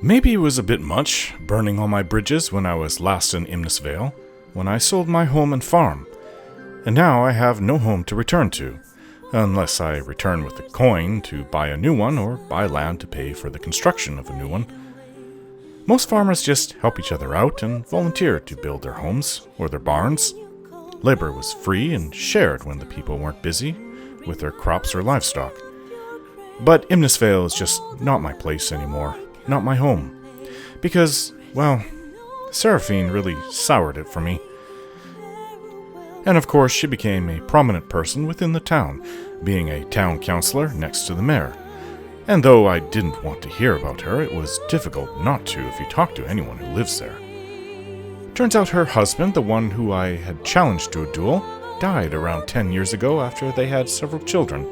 Maybe it was a bit much, burning all my bridges when I was last in Imnisvale, when I sold my home and farm, and now I have no home to return to, unless I return with a coin to buy a new one or buy land to pay for the construction of a new one. Most farmers just help each other out and volunteer to build their homes or their barns. Labor was free and shared when the people weren't busy with their crops or livestock. But Imnisvale is just not my place anymore. Not my home. Because, well, Seraphine really soured it for me. And of course, she became a prominent person within the town, being a town councillor next to the mayor. And though I didn't want to hear about her, it was difficult not to if you talk to anyone who lives there. Turns out her husband, the one who I had challenged to a duel, died around 10 years ago after they had several children,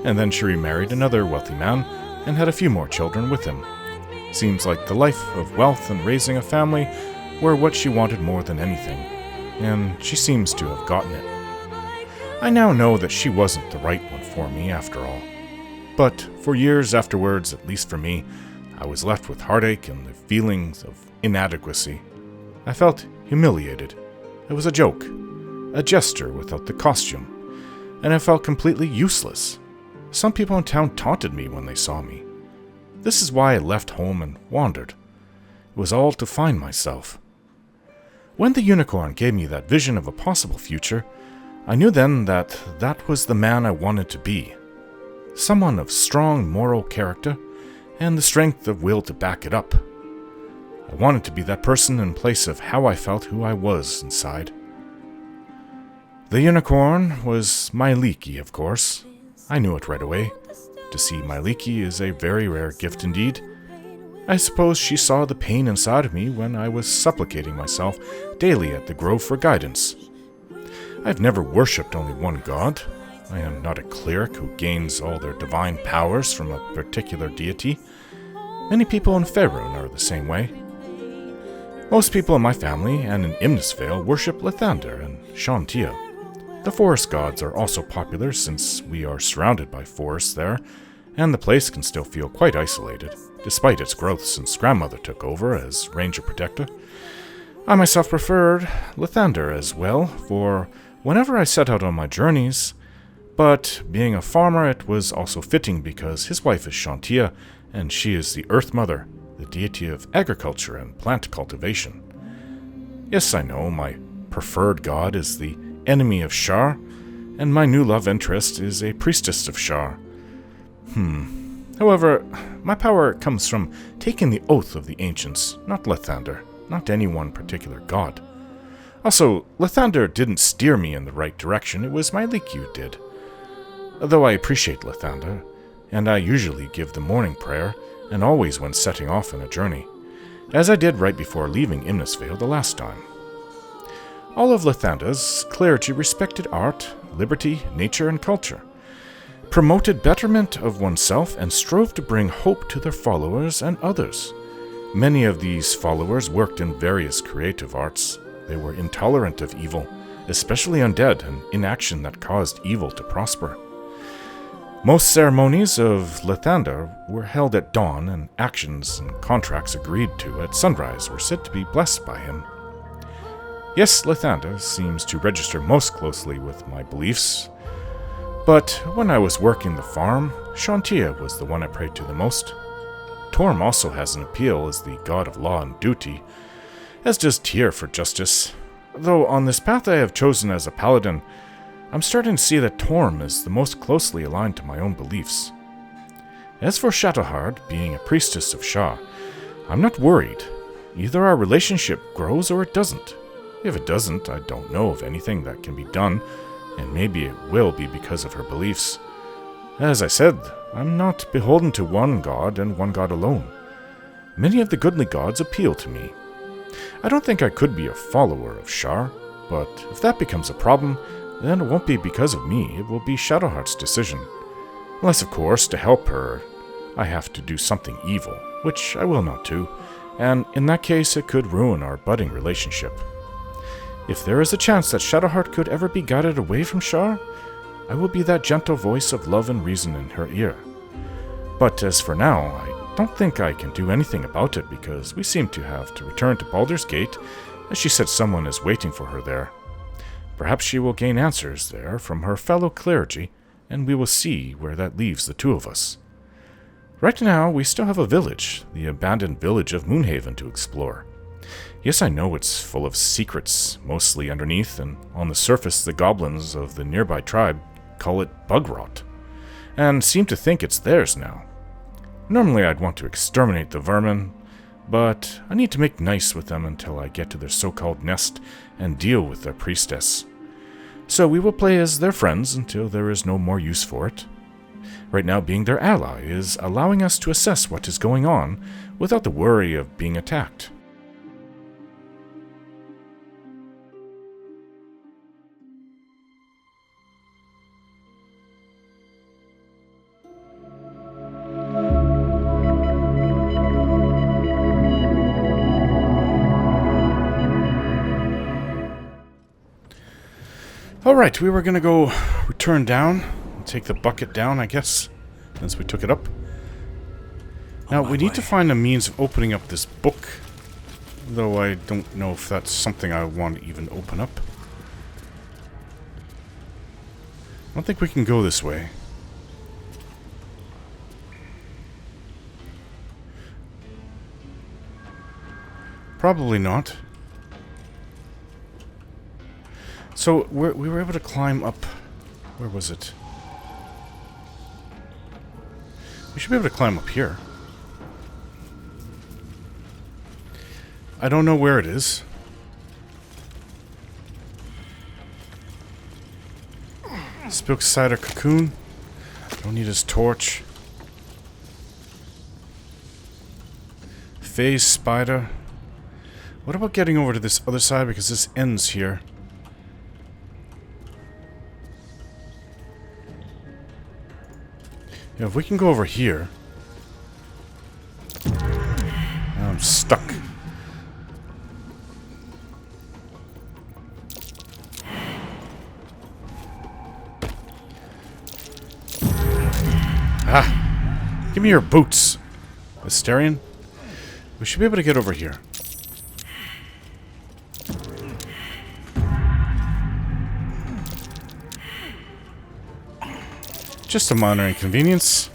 and then she remarried another wealthy man and had a few more children with him. Seems like the life of wealth and raising a family were what she wanted more than anything, and she seems to have gotten it. I now know that she wasn't the right one for me after all. But for years afterwards, at least for me, I was left with heartache and the feelings of inadequacy. I felt humiliated. It was a joke, a jester without the costume, and I felt completely useless. Some people in town taunted me when they saw me. This is why I left home and wandered. It was all to find myself. When the unicorn gave me that vision of a possible future, I knew then that that was the man I wanted to be. Someone of strong moral character and the strength of will to back it up. I wanted to be that person in place of how I felt who I was inside. The unicorn was Myliki, of course. I knew it right away. To see Myliki is a very rare gift indeed. I suppose she saw the pain inside of me when I was supplicating myself daily at the grove for guidance. I've never worshipped only one god. I am not a cleric who gains all their divine powers from a particular deity. Many people in Faerun are the same way. Most people in my family and in Imnisvale worship Lathander and Shantia. The forest gods are also popular since we are surrounded by forests there, and the place can still feel quite isolated, despite its growth since grandmother took over as ranger protector. I myself preferred Lathander as well, for whenever I set out on my journeys, but being a farmer it was also fitting because his wife is Shantia, and she is the Earth Mother, the deity of agriculture and plant cultivation. Yes, I know, my preferred god is the enemy of Shar, and my new love interest is a priestess of Shar. However, my power comes from taking the oath of the ancients, not Lathander, not any one particular god. Also, Lathander didn't steer me in the right direction, it was Myliki who did. Though I appreciate Lathander, and I usually give the morning prayer, and always when setting off on a journey, as I did right before leaving Imnisvale the last time. All of Lathander's clergy respected art, liberty, nature, and culture, promoted betterment of oneself, and strove to bring hope to their followers and others. Many of these followers worked in various creative arts. They were intolerant of evil, especially undead and inaction that caused evil to prosper. Most ceremonies of Lathander were held at dawn, and actions and contracts agreed to at sunrise were said to be blessed by him. Yes, Lathander seems to register most closely with my beliefs, but when I was working the farm, Shantia was the one I prayed to the most. Torm also has an appeal as the god of law and duty, as does Tyr for justice. Though on this path I have chosen as a paladin, I'm starting to see that Torm is the most closely aligned to my own beliefs. As for Shadowheart being a priestess of Shah, I'm not worried. Either our relationship grows or it doesn't. If it doesn't, I don't know of anything that can be done, and maybe it will be because of her beliefs. As I said, I'm not beholden to one god and one god alone. Many of the goodly gods appeal to me. I don't think I could be a follower of Shar, but if that becomes a problem, then it won't be because of me, it will be Shadowheart's decision. Unless, of course, to help her, I have to do something evil, which I will not do, and in that case it could ruin our budding relationship. If there is a chance that Shadowheart could ever be guided away from Shar, I will be that gentle voice of love and reason in her ear. But as for now, I don't think I can do anything about it because we seem to have to return to Baldur's Gate, as she said someone is waiting for her there. Perhaps she will gain answers there from her fellow clergy, and we will see where that leaves the two of us. Right now, we still have a village, the abandoned village of Moonhaven, to explore. Yes, I know it's full of secrets, mostly underneath, and on the surface the goblins of the nearby tribe call it bug rot, and seem to think it's theirs now. Normally I'd want to exterminate the vermin, but I need to make nice with them until I get to their so-called nest and deal with their priestess. So we will play as their friends until there is no more use for it. Right now, being their ally is allowing us to assess what is going on without the worry of being attacked. Alright, we were going to go return down and take the bucket down, I guess, since we took it up. Now, we need to find a means of opening up this book, though I don't know if that's something I want to even open up. I don't think we can go this way. Probably not. So, we were able to climb up... Where was it? We should be able to climb up here. I don't know where it is. Spook cider cocoon. Don't need his torch. Phase spider. What about getting over to this other side, because this ends here? Yeah, if we can go over here... I'm stuck. Ah! Give me your boots, Asterion. We should be able to get over here. Just a minor inconvenience.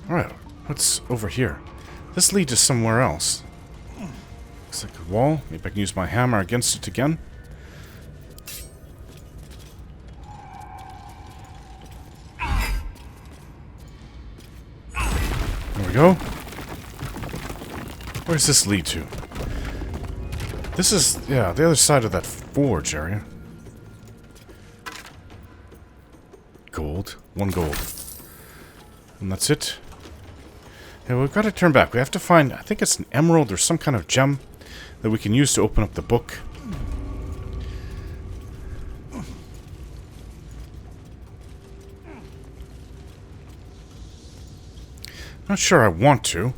Alright, what's over here? This leads to somewhere else. Looks like a wall. Maybe I can use my hammer against it again. There we go. Where does this lead to? This is, yeah, the other side of that forge area. Gold. 1 gold. And that's it. Yeah, we've got to turn back. We have to find, I think it's an emerald or some kind of gem that we can use to open up the book. Not sure I want to.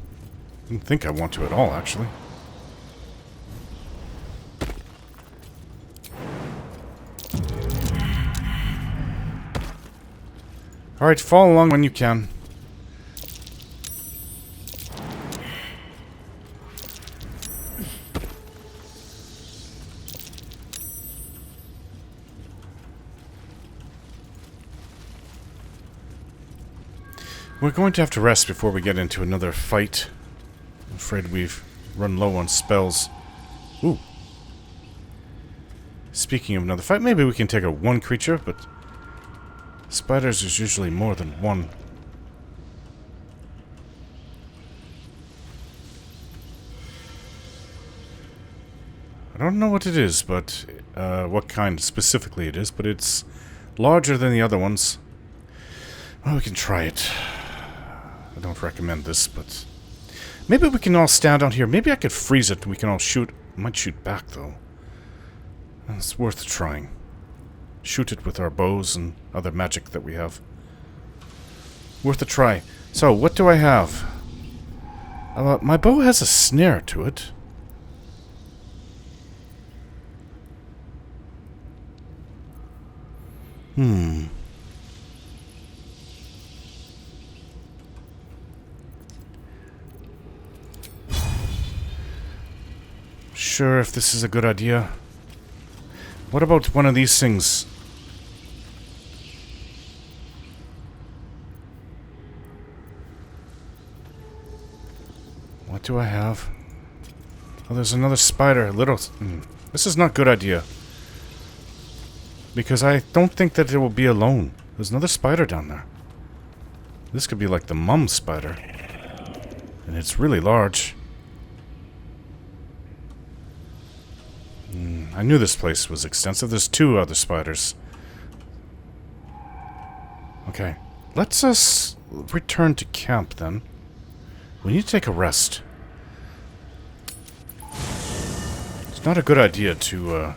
I don't think I want to at all, actually. Alright, follow along when you can. We're going to have to rest before we get into another fight. I'm afraid we've run low on spells. Ooh. Speaking of another fight, maybe we can take a 1 creature, but... spiders is usually more than 1. I don't know what it is, but... what kind specifically it is, but it's larger than the other ones. Well, we can try it. I don't recommend this, but... maybe we can all stand out here. Maybe I could freeze it and we can all shoot. Might shoot back, though. It's worth trying. Shoot it with our bows and other magic that we have. Worth a try. So, what do I have? My bow has a snare to it. Sure if this is a good idea. What about one of these things? What do I have? Oh, there's another spider. This is not a good idea. Because I don't think that it will be alone. There's another spider down there. This could be like the mum spider. And it's really large. I knew this place was extensive. There's 2 other spiders. Okay. Let's us return to camp then. We need to take a rest. It's not a good idea to,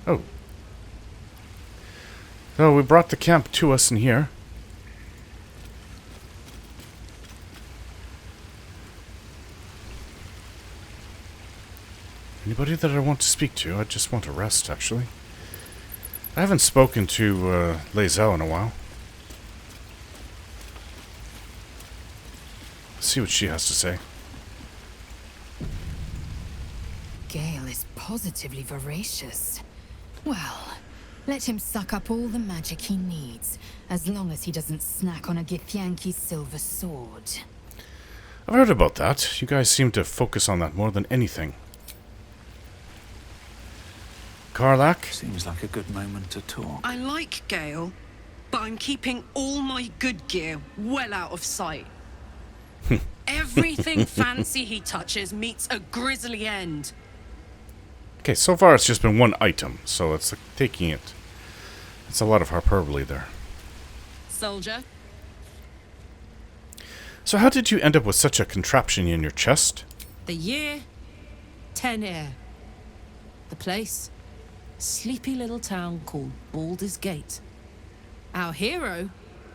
Oh. So we brought the camp to us in here. Anybody that I want to speak to? I just want to rest, actually. I haven't spoken to Lae'Zel in a while. Let's see what she has to say. Gale is positively voracious. Well, let him suck up all the magic he needs, as long as he doesn't snack on a Githyanki's silver sword. I've heard about that. You guys seem to focus on that more than anything. Karlach? Seems like a good moment to talk. I like Gale, but I'm keeping all my good gear well out of sight. Everything fancy he touches meets a grisly end. Okay, so far it's just been one item, so it's like taking it. It's a lot of hyperbole there. Soldier. So how did you end up with such a contraption in your chest? The year, 10 air. The place, sleepy little town called Baldur's Gate. Our hero,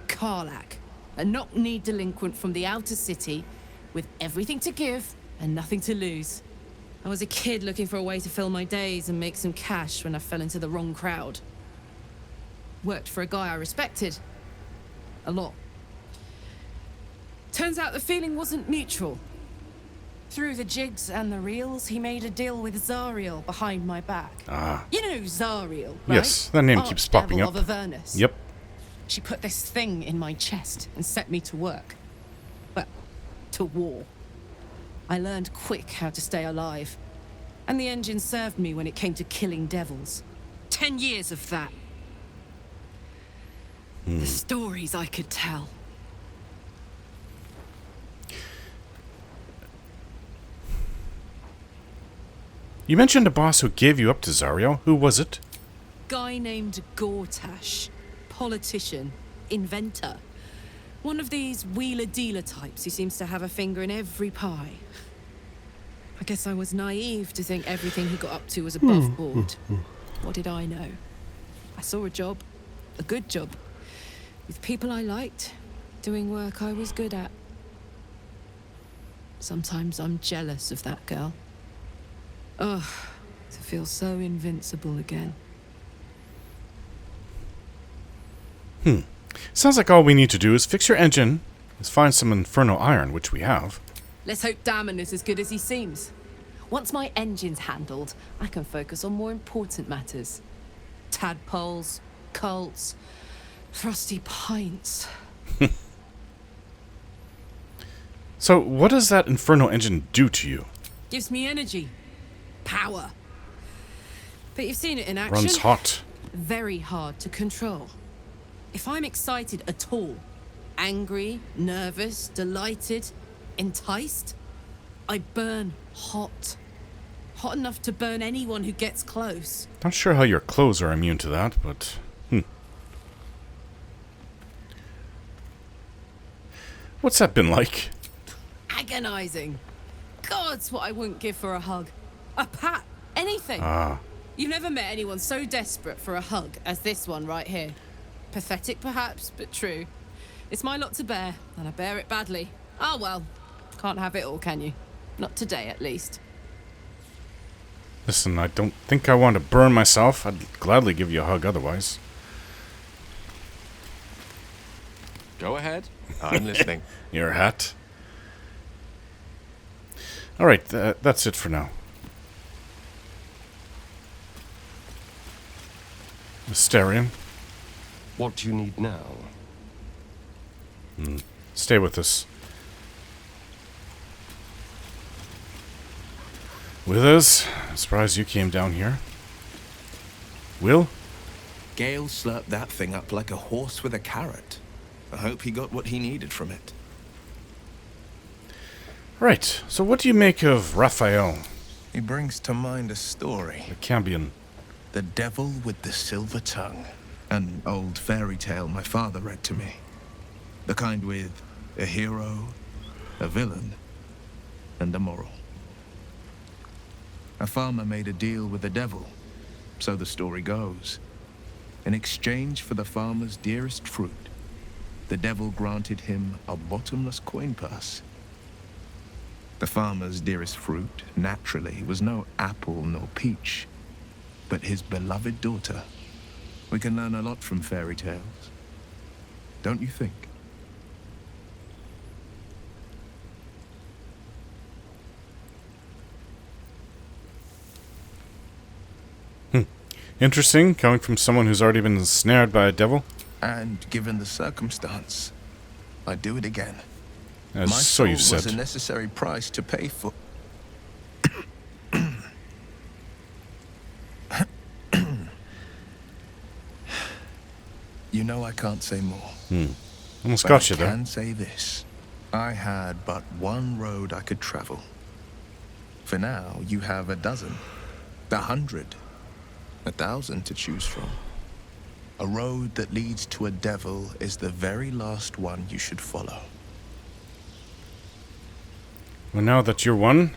Karlach, a knock-knee delinquent from the outer city, with everything to give and nothing to lose. I was a kid looking for a way to fill my days and make some cash when I fell into the wrong crowd. Worked for a guy I respected. A lot. Turns out the feeling wasn't mutual. Through the jigs and the reels, he made a deal with Zariel behind my back. Ah. You know Zariel, right? Yes, that name keeps popping up. Of Avernus. Yep. She put this thing in my chest and set me to work. Well, to war. I learned quick how to stay alive. And the engine served me when it came to killing devils. 10 years of that. The stories I could tell. You mentioned a boss who gave you up to Zariel. Who was it? Guy named Gortash. Politician. Inventor. One of these wheeler-dealer types who seems to have a finger in every pie. I guess I was naive to think everything he got up to was above board. What did I know? I saw a job. A good job. With people I liked. Doing work I was good at. Sometimes I'm jealous of that girl. Ugh. To feel so invincible again. Sounds like all we need to do is fix your engine, is find some Inferno iron, which we have. Let's hope Damon is as good as he seems. Once my engine's handled, I can focus on more important matters. Tadpoles, cults, frosty pints. So, what does that Inferno engine do to you? Gives me energy. Power. But you've seen it in action. Runs hot. Very hard to control. If I'm excited at all, angry, nervous, delighted, enticed, I burn hot. Hot enough to burn anyone who gets close. Not sure how your clothes are immune to that, but... What's that been like? Agonizing. God's what I wouldn't give for a hug. A pat. Anything. Ah. You've never met anyone so desperate for a hug as this one right here. Pathetic perhaps, but true. It's my lot to bear, and I bear it badly. Ah well, can't have it all, can you? Not today, at least. Listen, I don't think I want to burn myself. I'd gladly give you a hug otherwise. Go ahead. I'm listening. Your hat. Alright, that's it for now. Mysterium. What do you need now? Stay with us. Withers, I'm surprised you came down here. Will? Gale slurped that thing up like a horse with a carrot. I hope he got what he needed from it. Right, so what do you make of Raphael, He brings to mind a story. the Cambion? The Devil with the Silver Tongue. An old fairy tale my father read to me. The kind with a hero, a villain, and a moral. A farmer made a deal with the devil, so the story goes. In exchange for the farmer's dearest fruit, the devil granted him a bottomless coin purse. The farmer's dearest fruit, naturally, was no apple nor peach, but his beloved daughter. We can learn a lot from fairy tales, don't you think? Interesting, coming from someone who's already been ensnared by a devil. And given the circumstance, I'd do it again. As My so you soul was said. a necessary price to pay for. You know I can't say more. Almost But got you I there. can say this. I had but one road I could travel. For now, you have a dozen, 100, 1,000 to choose from. A road that leads to a devil is the very last one you should follow. Well, now that you're one,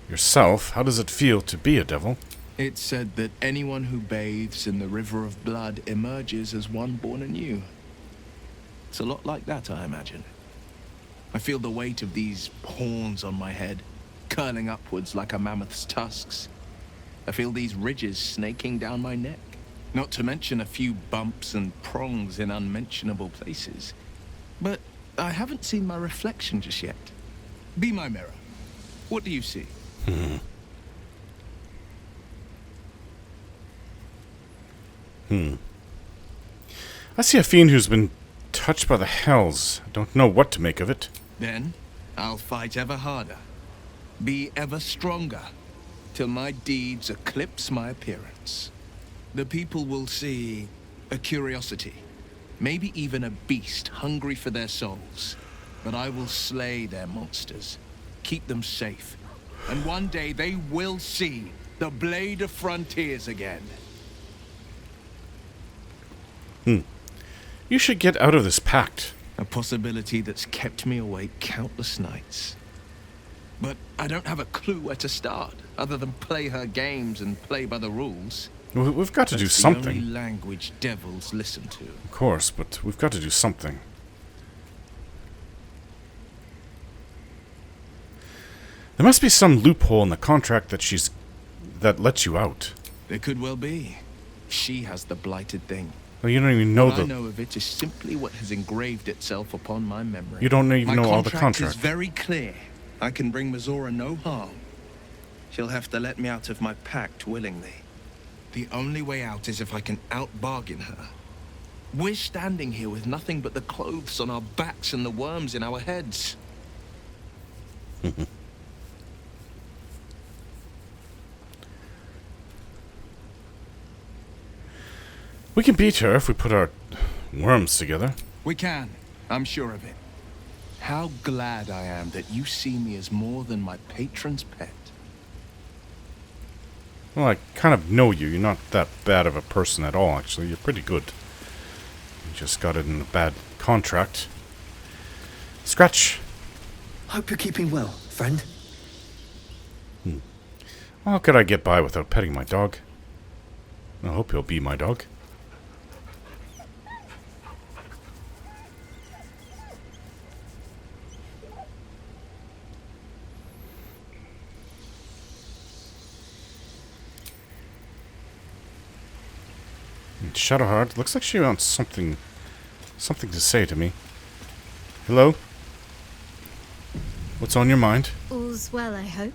yourself, how does it feel to be a devil? It's said that anyone who bathes in the river of blood emerges as one born anew. It's a lot like that, I imagine. I feel the weight of these horns on my head, curling upwards like a mammoth's tusks. I feel these ridges snaking down my neck, not to mention a few bumps and prongs in unmentionable places. But I haven't seen my reflection just yet. Be my mirror. What do you see? I see a fiend who's been touched by the hells. I don't know what to make of it. Then I'll fight ever harder, be ever stronger, till my deeds eclipse my appearance. The people will see a curiosity, maybe even a beast hungry for their souls. But I will slay their monsters, keep them safe, and one day they will see the Blade of Frontiers again. You should get out of this pact. A possibility that's kept me awake countless nights. But I don't have a clue where to start, other than play her games and play by the rules. We've got to do That's the something. only language devils listen to. Of course, but we've got to do something. There must be some loophole in the contract that lets you out. There could well be. She has the blighted thing. Well, you don't even know All I know of it is simply what has engraved itself upon my memory. You don't even My know all the contract contract. is very clear. I can bring Mizora no harm. She'll have to let me out of my pact willingly. The only way out is if I can out-bargain her. We're standing here with nothing but the clothes on our backs and the worms in our heads. We can beat her if we put our worms together. We can. I'm sure of it. How glad I am that you see me as more than my patron's pet. Well, I kind of know you. You're not that bad of a person at all, actually. You're pretty good. You just got it in a bad contract. Scratch. Hope you're keeping well, friend. How could I get by without petting my dog? I hope he'll be my dog. Shadowheart, looks like she wants something to say to me. Hello? What's on your mind? All's well, I hope.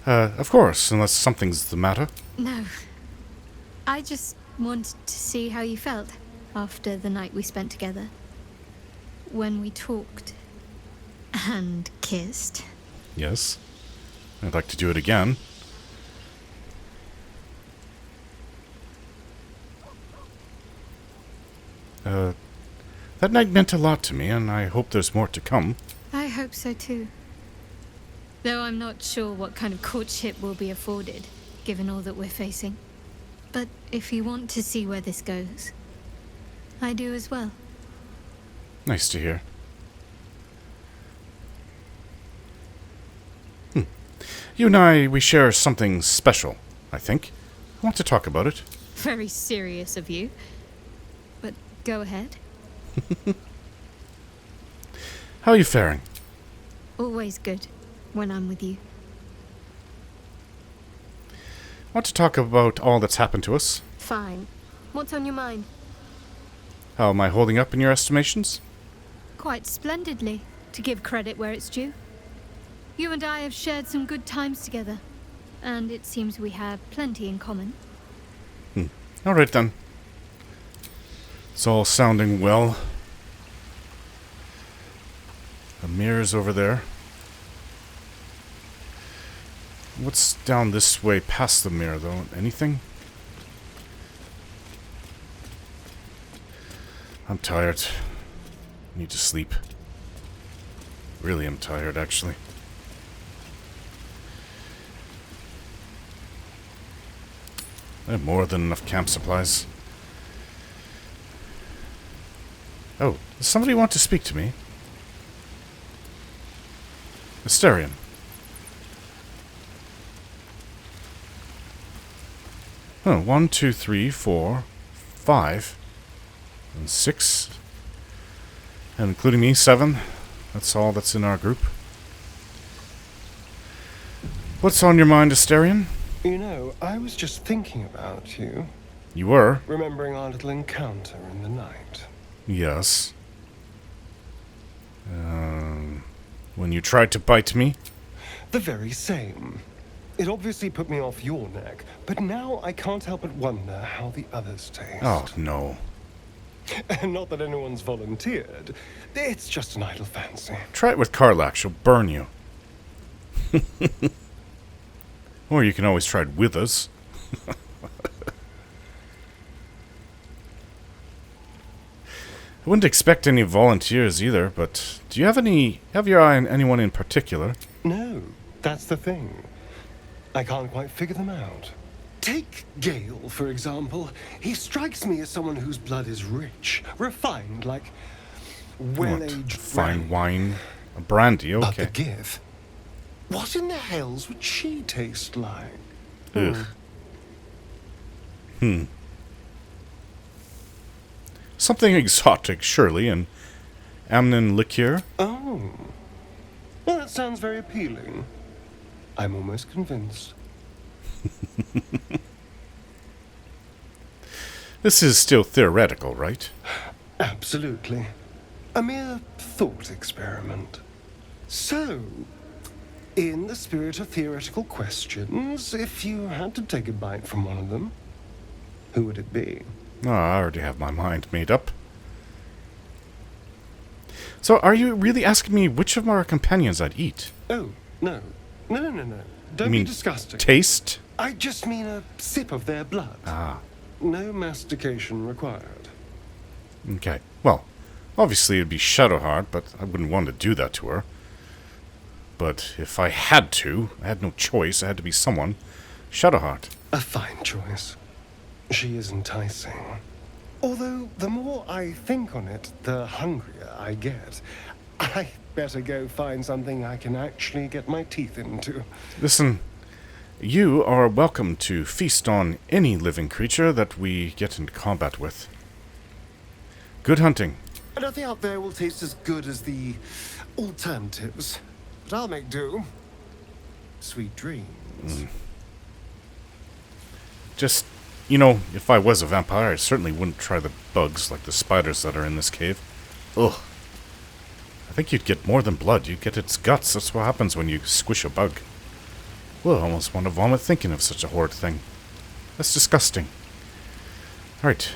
Of course, unless something's the matter. No. I just wanted to see how you felt after the night we spent together. When we talked. And kissed. Yes. I'd like to do it again. That night meant a lot to me, and I hope there's more to come. I hope so too. Though I'm not sure what kind of courtship will be afforded, given all that we're facing. But if you want to see where this goes, I do as well. Nice to hear. You and I, we share something special, I think. I want to talk about it. Very serious of you. But go ahead. How are you faring? Always good when I'm with you. I want to talk about all that's happened to us. Fine. What's on your mind? How am I holding up in your estimations? Quite splendidly, to give credit where it's due. You and I have shared some good times together, and it seems we have plenty in common. Alright then. It's all sounding well. The mirror's over there. What's down this way past the mirror, though? Anything? I'm tired. Need to sleep. Really am tired, actually. I have more than enough camp supplies. Oh, does somebody want to speak to me? Asterion. Oh, 1, 2, 3, 4, 5, and 6. And including me, 7. That's all that's in our group. What's on your mind, Asterion? You know, I was just thinking about you. You were? Remembering our little encounter in the night. Yes. When you tried to bite me? The very same. It obviously put me off your neck, but now I can't help but wonder how the others taste. Oh, no. Not that anyone's volunteered. It's just an idle fancy. Try it with Karlach, she'll burn you. Or you can always try it with us. I wouldn't expect any volunteers either, but do you have your eye on anyone in particular? No, that's the thing. I can't quite figure them out. Take Gale, for example. He strikes me as someone whose blood is rich, refined, like well-aged fine wine, a brandy, okay. But the give. What in the hells would she taste like? Ugh. Something exotic, surely, an Amnon liqueur? Oh. Well, that sounds very appealing. I'm almost convinced. This is still theoretical, right? Absolutely. A mere thought experiment. So, in the spirit of theoretical questions, if you had to take a bite from one of them, who would it be? Oh, I already have my mind made up. So, are you really asking me which of our companions I'd eat? Oh, no. No. Don't You be mean disgusting. taste? I just mean a sip of their blood. Ah, No mastication required. okay. Well, obviously it'd be Shadowheart, but I wouldn't want to do that to her. But if I had to, I had no choice, it had to be someone. Shadowheart. A fine choice. She is enticing. Although, the more I think on it, the hungrier I get. I better go find something I can actually get my teeth into. Listen, you are welcome to feast on any living creature that we get into combat with. Good hunting. Nothing out there will taste as good as the alternatives. But I'll make do. Sweet dreams. Just, you know, if I was a vampire, I certainly wouldn't try the bugs like the spiders that are in this cave. Ugh. I think you'd get more than blood. You'd get its guts. That's what happens when you squish a bug. Well, I almost want to vomit thinking of such a horrid thing. That's disgusting. Alright.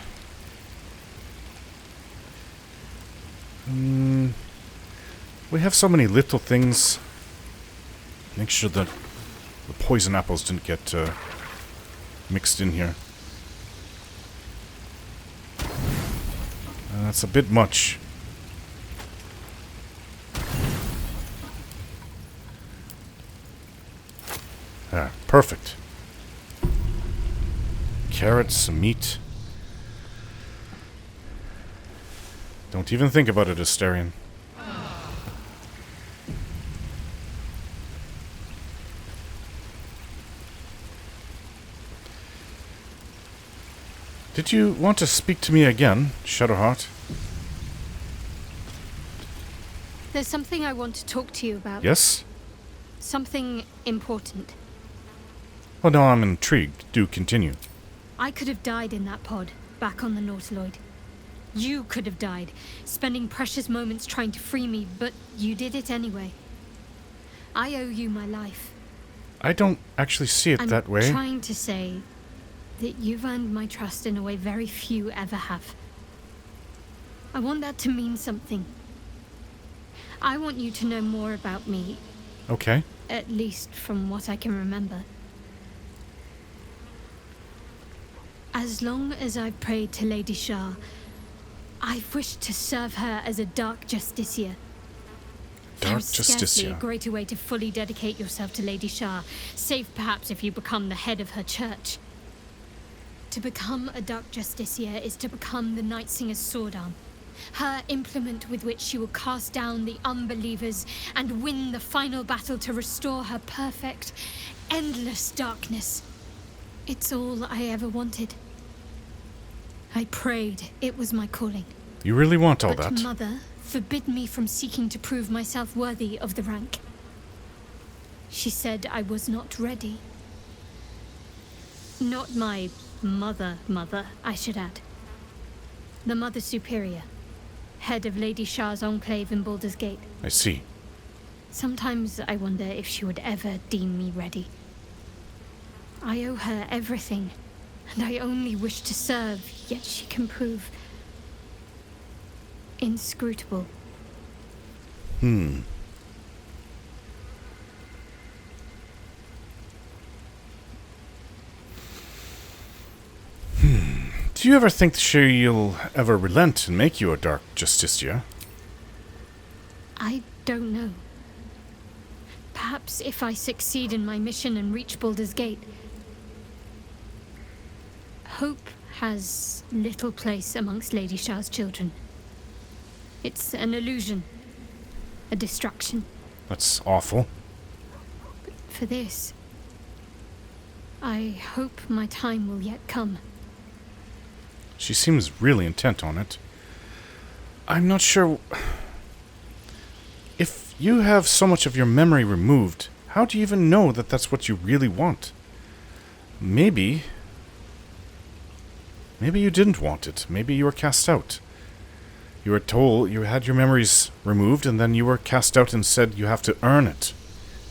We have so many little things. Make sure that the poison apples didn't get mixed in here. That's a bit much. Ah, perfect. Carrots, some meat. Don't even think about it, Asterion. Did you want to speak to me again, Shadowheart? There's something I want to talk to you about. Yes? Something important. Oh, no, I'm intrigued. Do continue. I could have died in that pod, back on the Nautiloid. You could have died, spending precious moments trying to free me, but you did it anyway. I owe you my life. I don't actually see it that way. I'm trying to say that you've earned my trust in a way very few ever have. I want that to mean something. I want you to know more about me. Okay. At least from what I can remember. As long as I've prayed to Lady Shah, I've wished to serve her as a Dark Justiciar. Dark There's scarcely a Justiciar. greater way to fully dedicate yourself to Lady Shah, save perhaps if you become the head of her church. To become a Dark Justiciar is to become the Night Singer's sword arm, her implement with which she will cast down the unbelievers and win the final battle to restore her perfect, endless darkness. It's all I ever wanted. I prayed it was my calling. You really want all But that? Mother forbid me from seeking to prove myself worthy of the rank. She said I was not ready. Not my mother, I should add. The Mother Superior, head of Lady Shah's enclave in Baldur's Gate. I see. Sometimes I wonder if she would ever deem me ready. I owe her everything, and I only wish to serve, yet she can prove inscrutable. Do you ever think she'll ever relent and make you a Dark Justiciar? I don't know. Perhaps if I succeed in my mission and reach Baldur's Gate. Hope has little place amongst Lady Shah's children. It's an illusion, a distraction. That's awful. But for this, I hope my time will yet come. She seems really intent on it. I'm not sure... If you have so much of your memory removed, how do you even know that that's what you really want? Maybe you didn't want it. Maybe you were cast out. You were told you had your memories removed, and then you were cast out and said you have to earn it.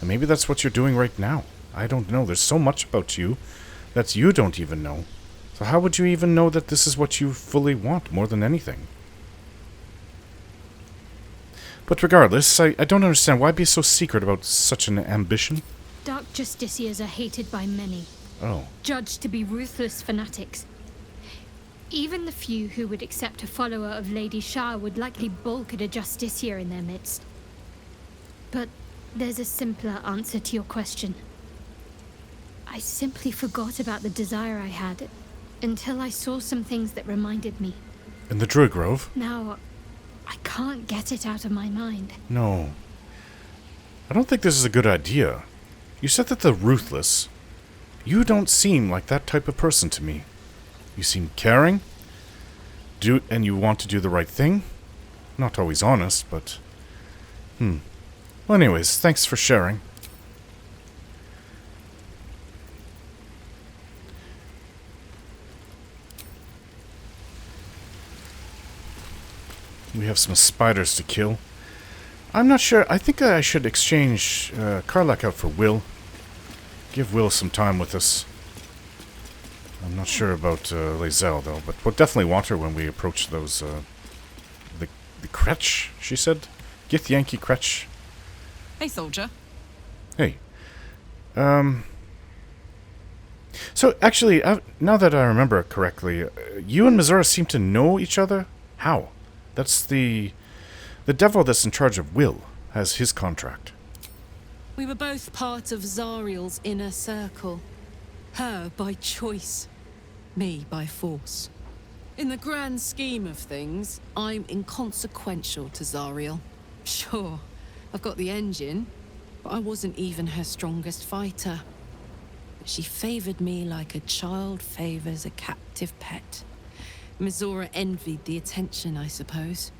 And maybe that's what you're doing right now. I don't know. There's so much about you that you don't even know. So how would you even know that this is what you fully want more than anything? But regardless, I don't understand. Why be so secret about such an ambition? Dark Justiciars are hated by many, Oh. judged to be ruthless fanatics. Even the few who would accept a follower of Lady Shah would likely balk at a Justiciar in their midst. But there's a simpler answer to your question. I simply forgot about the desire I had until I saw some things that reminded me. In the Druid Grove? Now, I can't get it out of my mind. No. I don't think this is a good idea. You said that they're ruthless. You don't seem like that type of person to me. You seem caring. And you want to do the right thing. Not always honest, but... Well, anyways, thanks for sharing. We have some spiders to kill. I'm not sure. I think I should exchange Karlach out for Will. Give Will some time with us. I'm not sure about Lae'Zel, though, but we'll definitely want her when we approach those, the Kretch, she said? Githyanki Kretch. Hey, soldier. Hey. So, actually, now that I remember correctly, you and Mizora seem to know each other? How? That's the devil that's in charge of Will has his contract. We were both part of Zariel's inner circle. Her by choice, me by force. In the grand scheme of things, I'm inconsequential to Zariel. Sure, I've got the engine, but I wasn't even her strongest fighter. But she favored me like a child favors a captive pet. Mizora envied the attention, I suppose.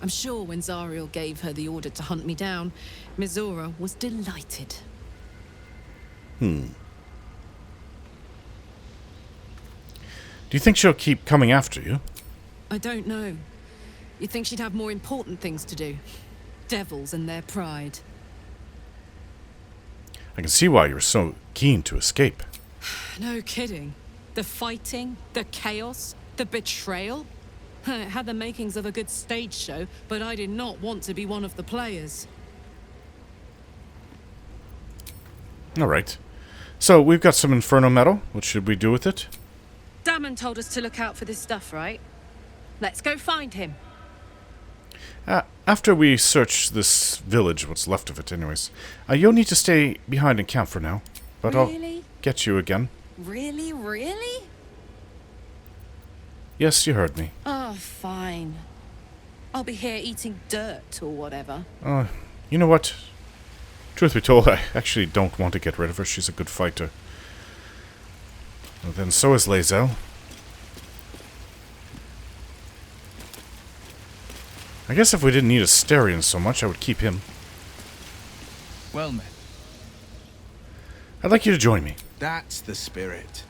I'm sure when Zariel gave her the order to hunt me down, Mizora was delighted. Do you think she'll keep coming after you? I don't know. You'd think she'd have more important things to do. Devils and their pride. I can see why you're so keen to escape. No kidding. The fighting, the chaos, the betrayal. It had the makings of a good stage show, but I did not want to be one of the players. Alright. So, we've got some Inferno Metal. What should we do with it? Damon told us to look out for this stuff, right? Let's go find him. After we search this village, what's left of it anyways, you'll need to stay behind and camp for now. But Really? I'll get you again. Really? Really? Yes, you heard me. Oh, fine. I'll be here eating dirt or whatever. You know what? Truth be told, I actually don't want to get rid of her. She's a good fighter. Well, then so is Lae'Zel. I guess if we didn't need Asterion so much, I would keep him. Well met. I'd like you to join me. That's the spirit.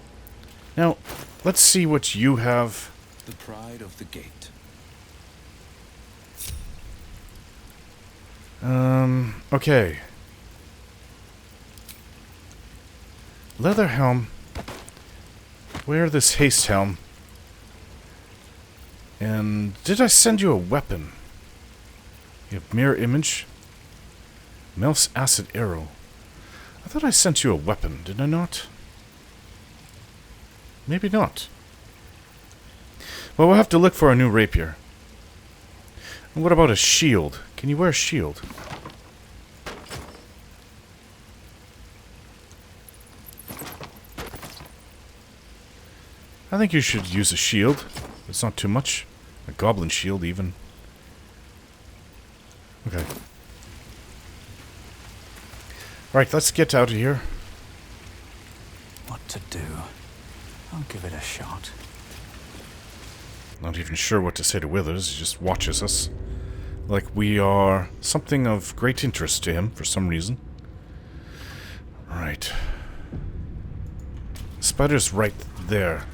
Now, let's see what you have. The pride of the gate. Okay. Leather helm. Wear this haste helm. And did I send you a weapon? You have mirror image. Melf's acid arrow. I thought I sent you a weapon, did I not? Maybe not. Well, we'll have to look for a new rapier. And what about a shield? Can you wear a shield? I think you should use a shield. It's not too much. A goblin shield, even. Okay. Alright, let's get out of here. What to do? I'll give it a shot. Not even sure what to say to Withers. He just watches us. Like we are something of great interest to him, for some reason. Right. Spider's right there.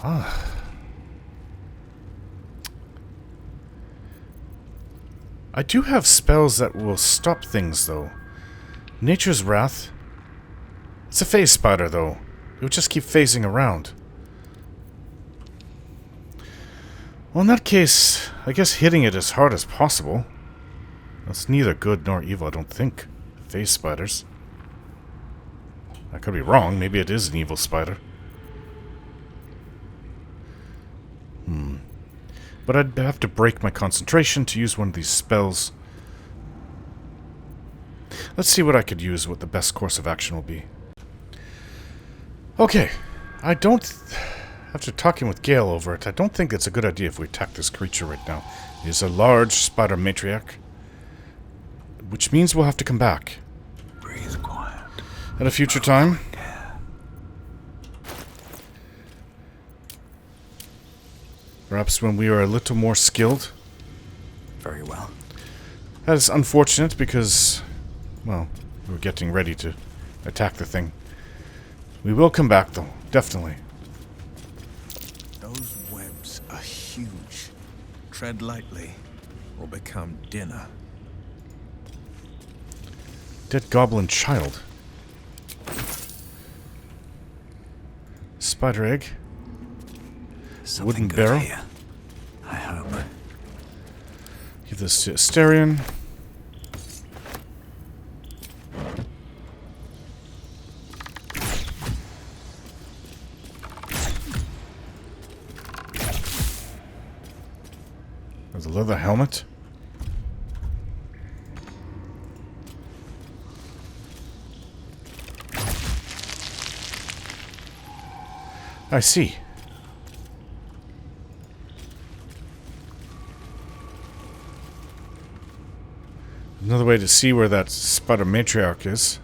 Ah. I do have spells that will stop things, though. Nature's Wrath. It's a phase spider, though. It will just keep phasing around. Well, in that case, I guess hitting it as hard as possible. That's neither good nor evil, I don't think. Phase spiders. I could be wrong. Maybe it is an evil spider. But I'd have to break my concentration to use one of these spells. Let's see what I could use, what the best course of action will be. Okay. After talking with Gale over it, I don't think it's a good idea if we attack this creature right now. It is a large spider matriarch. Which means we'll have to come back. Breathe quiet. At a future time. Perhaps when we are a little more skilled. Very well. That is unfortunate because, well, we're getting ready to attack the thing. We will come back, though. Definitely. Those webs are huge. Tread lightly, or become dinner. Dead goblin child. Spider egg. Something Wooden good barrel. here, I hope. Give this to Asterion. There's a leather helmet. I see. Another way to see where that spider matriarch is.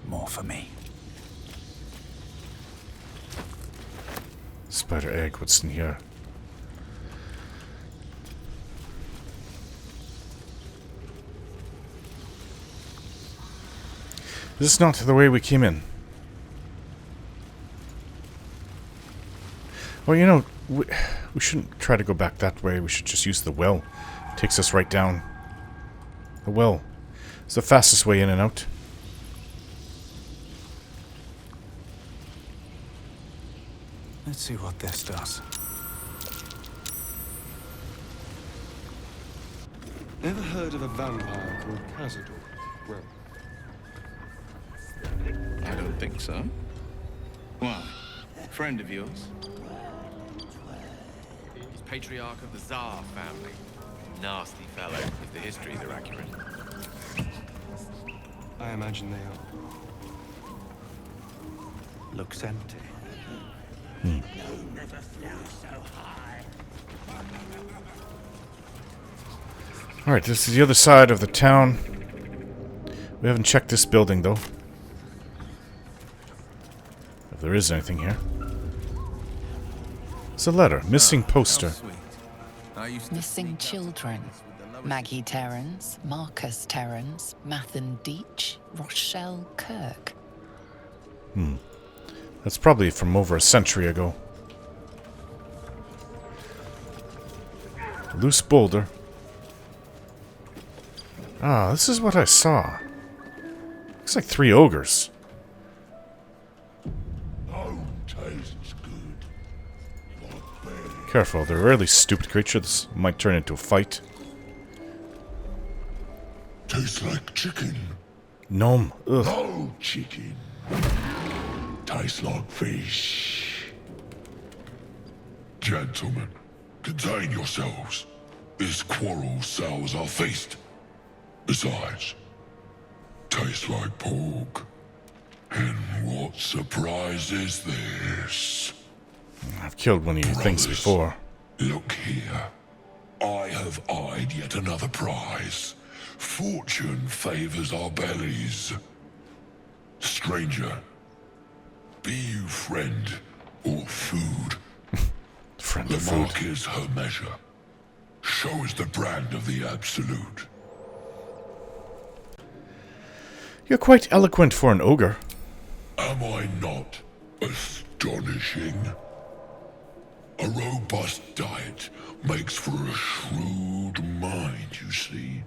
More for me. Spider egg, what's in here? This is not the way we came in. Well, you know, we shouldn't try to go back that way. We should just use the well. It takes us right down. The well. It's the fastest way in and out. Let's see what this does. Ever heard of a vampire called Cazador? Well, I don't think so. Why? Friend of yours? He's patriarch of the Tsar family. Nasty fellow, if the histories are accurate. I imagine they are. Looks empty. Alright, this is the other side of the town. We haven't checked this building, though. If there is anything here. It's a letter. Missing poster. Missing children. Maggie Terrans, Marcus Terrans, Mathan Deach, Rochelle Kirk. That's probably from over a century ago. Loose boulder. Ah, this is what I saw. Looks like 3 ogres. Careful, they're a really stupid creature. This might turn into a fight. Tastes like chicken. Gnome. Ugh. No chicken. Tastes like fish. Gentlemen, contain yourselves. This quarrel sours our feast. Besides, tastes like pork. And what surprise is this? I've killed one of your things before. Look here. I have eyed yet another prize. Fortune favors our bellies. Stranger, be you friend or food. Friend the or food. mark is her measure. Show us the brand of the absolute. You're quite eloquent for an ogre. Am I not astonishing? A robust diet makes for a shrewd mind, you see.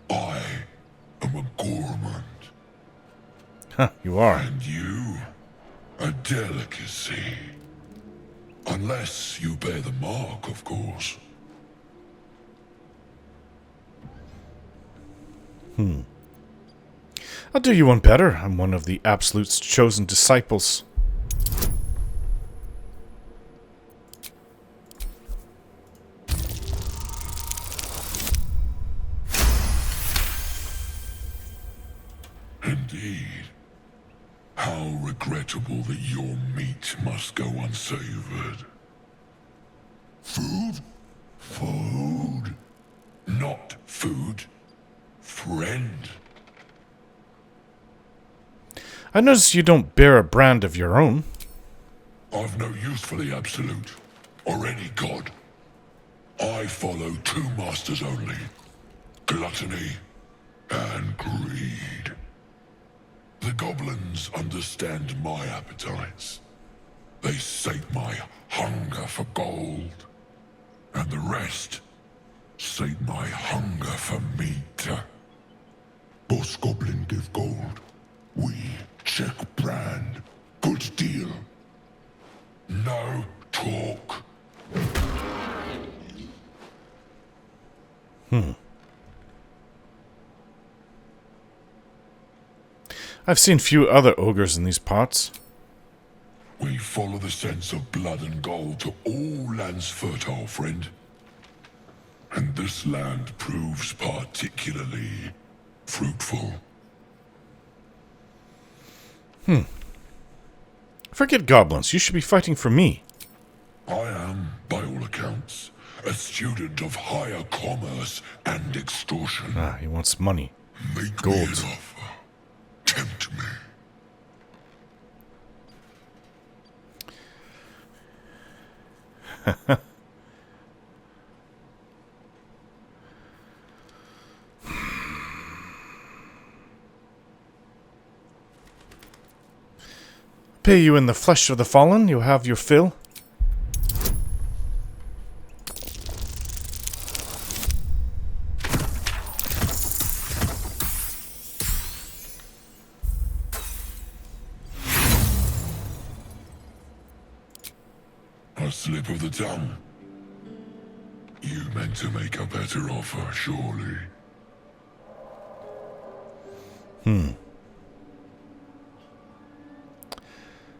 I am a gourmand. Huh, you are. And you, a delicacy. Unless you bear the mark, of course. I'll do you one better. I'm one of the Absolute's chosen disciples. Indeed. How regrettable that your meat must go unsavored. Food? Food. Not food. Friend. I notice you don't bear a brand of your own. I've no use for the Absolute, or any god. I follow 2 masters only. Gluttony and greed. The goblins understand my appetites. They sate my hunger for gold. And the rest sate my hunger for meat. Boss Goblin give gold. We check brand. Good deal. No talk. I've seen few other ogres in these parts. We follow the sense of blood and gold to all lands fertile, friend. And this land proves particularly fruitful. Forget goblins. You should be fighting for me. I am, by all accounts, a student of higher commerce and extortion. Ah, he wants money. Make Gold. me an offer. Tempt me. Pay you in the flesh of the fallen, you'll have your fill. A slip of the tongue. You meant to make a better offer, surely.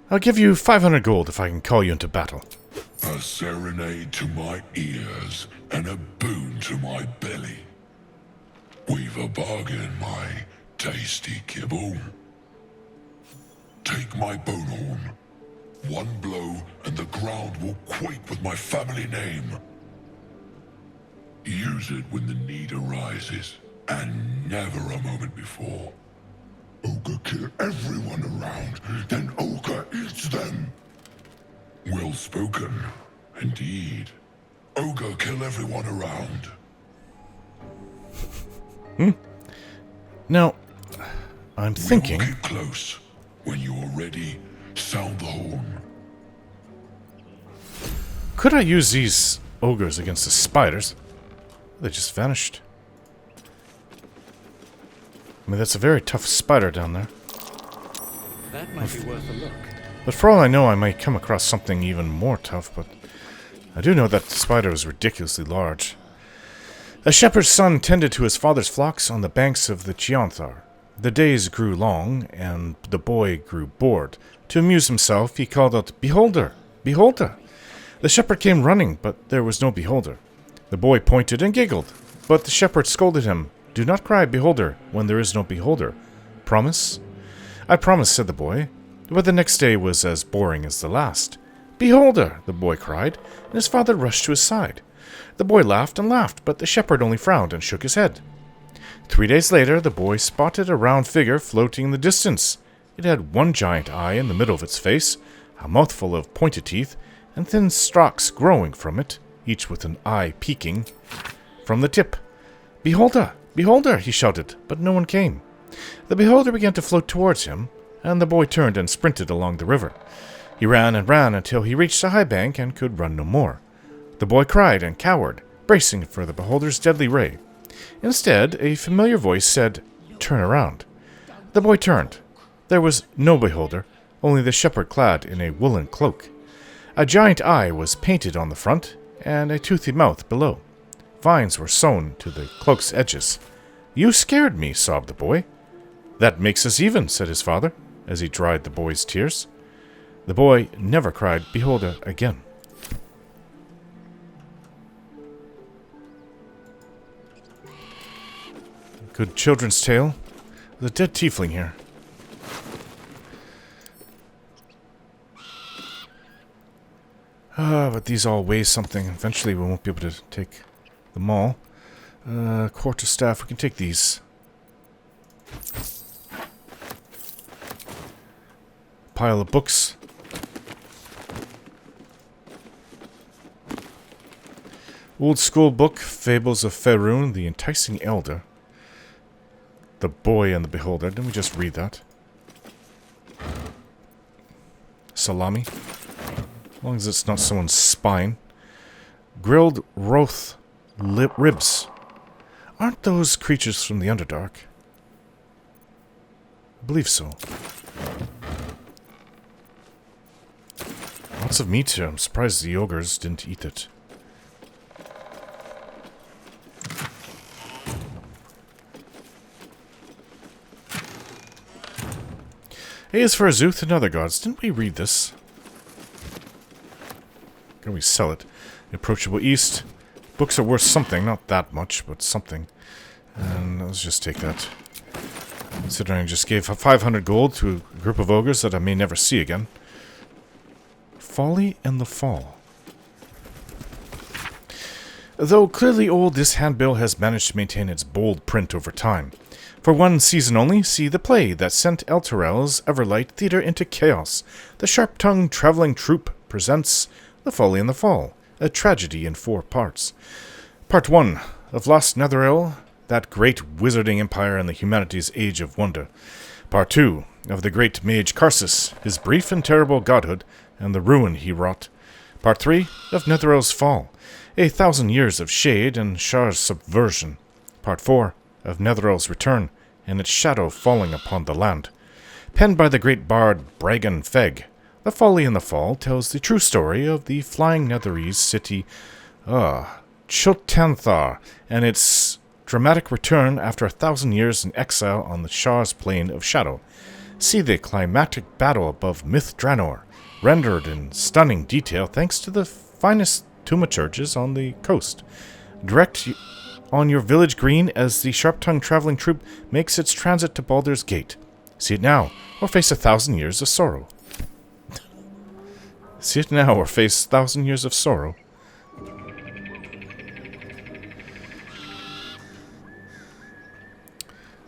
I'll give you 500 gold if I can call you into battle. A serenade to my ears and a boon to my belly. We've a bargain, my tasty kibble. Take my bone horn. One blow and the ground will quake with my family name. Use it when the need arises, and never a moment before. Ogre kill everyone around, then Ogre eats them. Well spoken, indeed. Ogre kill everyone around. Now, I'm thinking... We'll get close. When you're ready, sound the horn. Could I use these ogres against the spiders? They just vanished. I mean, that's a very tough spider down there. That might be worth a look. But for all I know, I might come across something even more tough, but I do know that the spider is ridiculously large. A shepherd's son tended to his father's flocks on the banks of the Chianthar. The days grew long, and the boy grew bored. To amuse himself, he called out, "Beholder! Beholder!" The shepherd came running, but there was no beholder. The boy pointed and giggled, but the shepherd scolded him, "Do not cry, beholder, when there is no beholder. Promise?" "I promise," said the boy, but the next day was as boring as the last. "Beholder!" the boy cried, and his father rushed to his side. The boy laughed and laughed, but the shepherd only frowned and shook his head. 3 days later, the boy spotted a round figure floating in the distance. It had one giant eye in the middle of its face, a mouthful of pointed teeth, and thin stalks growing from it, each with an eye peeking from the tip. "Beholder! Beholder!" he shouted, but no one came. The beholder began to float towards him, and the boy turned and sprinted along the river. He ran and ran until he reached a high bank and could run no more. The boy cried and cowered, bracing for the beholder's deadly ray. Instead, a familiar voice said, "Turn around." The boy turned. There was no beholder, only the shepherd clad in a woolen cloak. A giant eye was painted on the front, and a toothy mouth below. Vines were sewn to the cloak's edges. "You scared me," sobbed the boy. "That makes us even," said his father, as he dried the boy's tears. The boy never cried beholder again. Good children's tale. There's a dead tiefling here. But these all weigh something. Eventually we won't be able to take them all. Quarterstaff, we can take these. Pile of books. Old school book, Fables of Faerun, the Enticing Elder. The Boy and the Beholder. Didn't we just read that? salami. As long as it's not someone's spine. Grilled roth ribs. Aren't those creatures from the Underdark? I believe so. Lots of meat here. I'm surprised the ogres didn't eat it. Hey, as for Azuth and other gods, didn't we read this? Can we sell it? The Approachable East. Books are worth something, not that much, but something. And let's just take that. Considering I just gave 500 gold to a group of ogres that I may never see again. Folly in the Fall. Though clearly old, this handbill has managed to maintain its bold print over time. For one season only, see the play that sent Elturel's Everlight Theatre into chaos. The sharp-tongued traveling troupe presents The Folly in the Fall, a tragedy in 4 parts. Part 1 of Lost Netheril, that great wizarding empire in the humanities' age of wonder. Part 2 of the great mage Karsus, his brief and terrible godhood, and the ruin he wrought. Part 3 of Netheril's fall, 1,000 years of shade and Shar's subversion. Part 4 of Netheril's return, and its shadow falling upon the land. Penned by the great bard Bragan Feg, The Folly in the Fall tells the true story of the flying Netherese city, Chotanthar, and its dramatic return after 1,000 years in exile on the Shar's plane of shadow. See the climactic battle above Myth Dranor, rendered in stunning detail thanks to the finest thaumaturges on the coast. Direct on your village green as the sharp-tongued traveling troupe makes its transit to Baldur's Gate. See it now, or face 1,000 years of sorrow. See it now, or face 1,000 years of sorrow.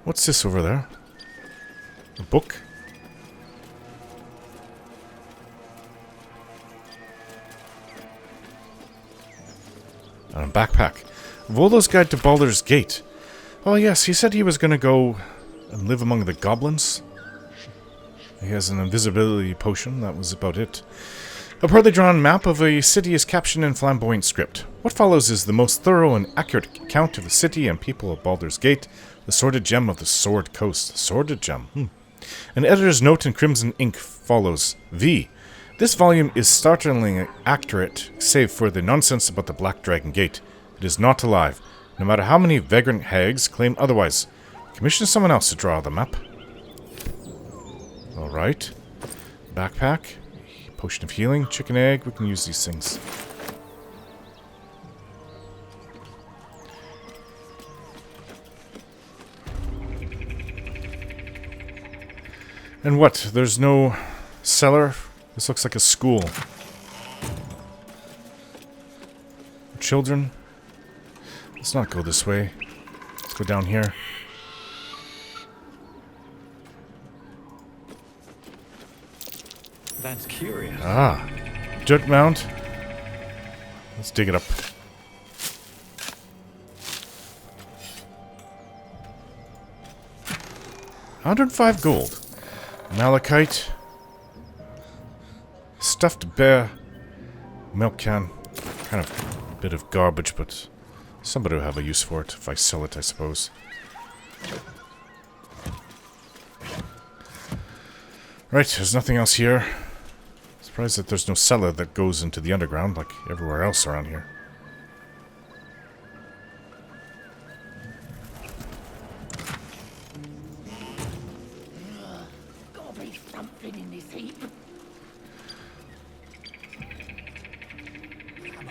What's this over there? A book? And a backpack. Voldo's Guide to Baldur's Gate. Oh yes, he said he was going to go and live among the goblins. He has an invisibility potion, that was about it. A poorly drawn map of a city is captioned in flamboyant script. What follows is the most thorough and accurate account of the city and people of Baldur's Gate, the sordid gem of the Sword Coast. The sordid gem. An editor's note in crimson ink follows. V. This volume is startlingly accurate, save for the nonsense about the Black Dragon Gate. It is not alive, no matter how many vagrant hags claim otherwise. Commission someone else to draw the map. Alright. Backpack. Potion of healing. Chicken egg. We can use these things. And what? There's no cellar? This looks like a school. Children? Let's not go this way. Let's go down here. That's curious. Ah. Dirt mound. Let's dig it up. $105 gold. Malachite. Stuffed bear. Milk can. Kind of a bit of garbage, but somebody will have a use for it if I sell it, I suppose. Right, there's nothing else here. Surprised that there's no cellar that goes into the underground like everywhere else around here.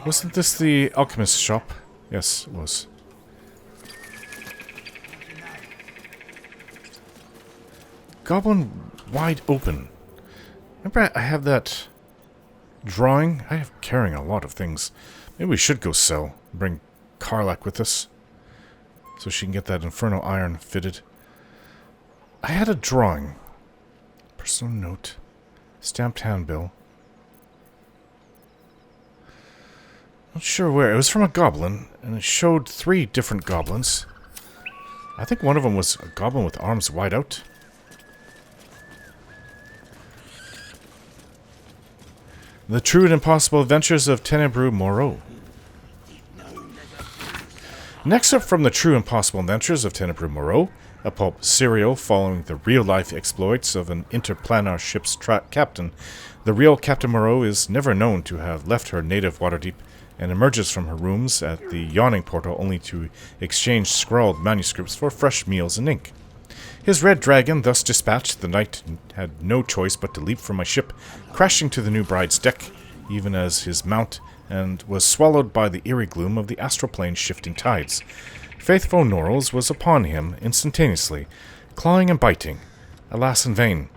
Wasn't this the alchemist's shop? Yes, it was. Goblin wide open. Remember I have that drawing? I have carrying a lot of things. Maybe we should go sell. Bring Karlach with us. So she can get that infernal iron fitted. I had a drawing. Personal note. Stamped handbill. Not sure where. It was from a goblin, and it showed 3 different goblins. I think one of them was a goblin with arms wide out. The True and Impossible Adventures of Tenebru Moreau. Next up from The True and Impossible Adventures of Tenebru Moreau, a pulp serial following the real-life exploits of an interplanar ship's captain, the real Captain Moreau is never known to have left her native Waterdeep and emerges from her rooms at the Yawning Portal only to exchange scrawled manuscripts for fresh meals and ink. His red dragon thus dispatched, the knight had no choice but to leap from my ship, crashing to the new bride's deck, even as his mount, and was swallowed by the eerie gloom of the astral plane's shifting tides. Faithful Gnolls was upon him instantaneously, clawing and biting, alas in vain.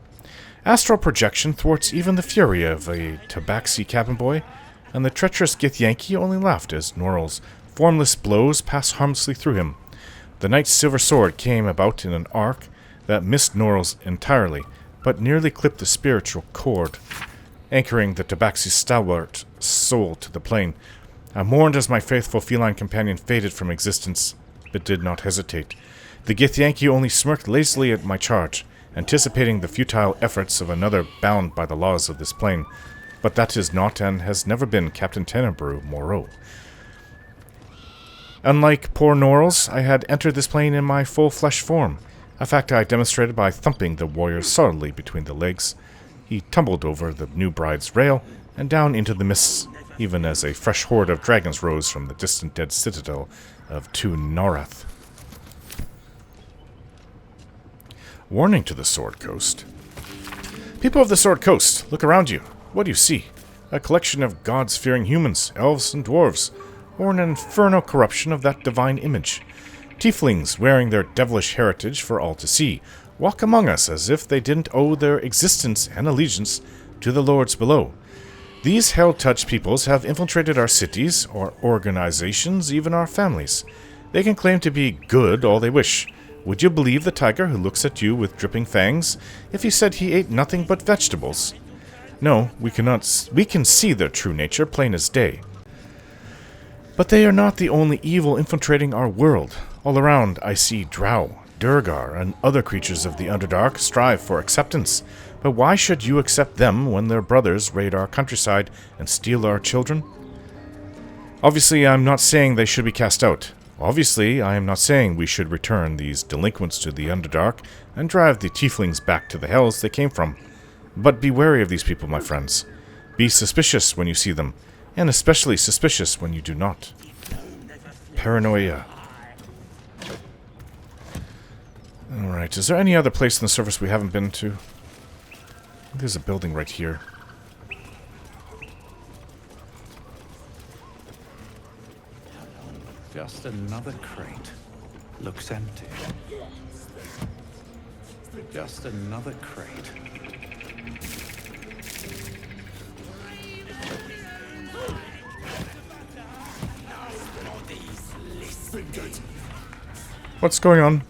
Astral projection thwarts even the fury of a tabaxi cabin boy, and the treacherous Githyanki only laughed as Gnolls' formless blows passed harmlessly through him. The knight's silver sword came about in an arc that missed Gnolls entirely, but nearly clipped the spiritual cord, anchoring the tabaxi's stalwart soul to the plane. I mourned as my faithful feline companion faded from existence, but did not hesitate. The Githyanki only smirked lazily at my charge, anticipating the futile efforts of another bound by the laws of this plane. But that is not and has never been Captain Tenebru Moreau. Unlike poor Gnolls, I had entered this plane in my full flesh form, a fact I demonstrated by thumping the warrior solidly between the legs. He tumbled over the new bride's rail and down into the mists, even as a fresh horde of dragons rose from the distant dead citadel of Tu Norath. Warning to the Sword Coast. People of the Sword Coast, look around you. What do you see? A collection of gods-fearing humans, elves, and dwarves, or an infernal corruption of that divine image. Tieflings, wearing their devilish heritage for all to see, walk among us as if they didn't owe their existence and allegiance to the lords below. These hell-touched peoples have infiltrated our cities, our organizations, even our families. They can claim to be good all they wish. Would you believe the tiger who looks at you with dripping fangs if he said he ate nothing but vegetables? No, we can see their true nature plain as day. But they are not the only evil infiltrating our world. All around I see drow, Durgar, and other creatures of the Underdark strive for acceptance. But why should you accept them when their brothers raid our countryside and steal our children? Obviously, I'm not saying they should be cast out. Obviously, I am not saying we should return these delinquents to the Underdark and drive the tieflings back to the hells they came from. But be wary of these people, my friends. Be suspicious when you see them, and especially suspicious when you do not. Paranoia. Alright, is there any other place in the surface we haven't been to? There's a building right here. Just another crate. Looks empty. Just another crate. What's going on?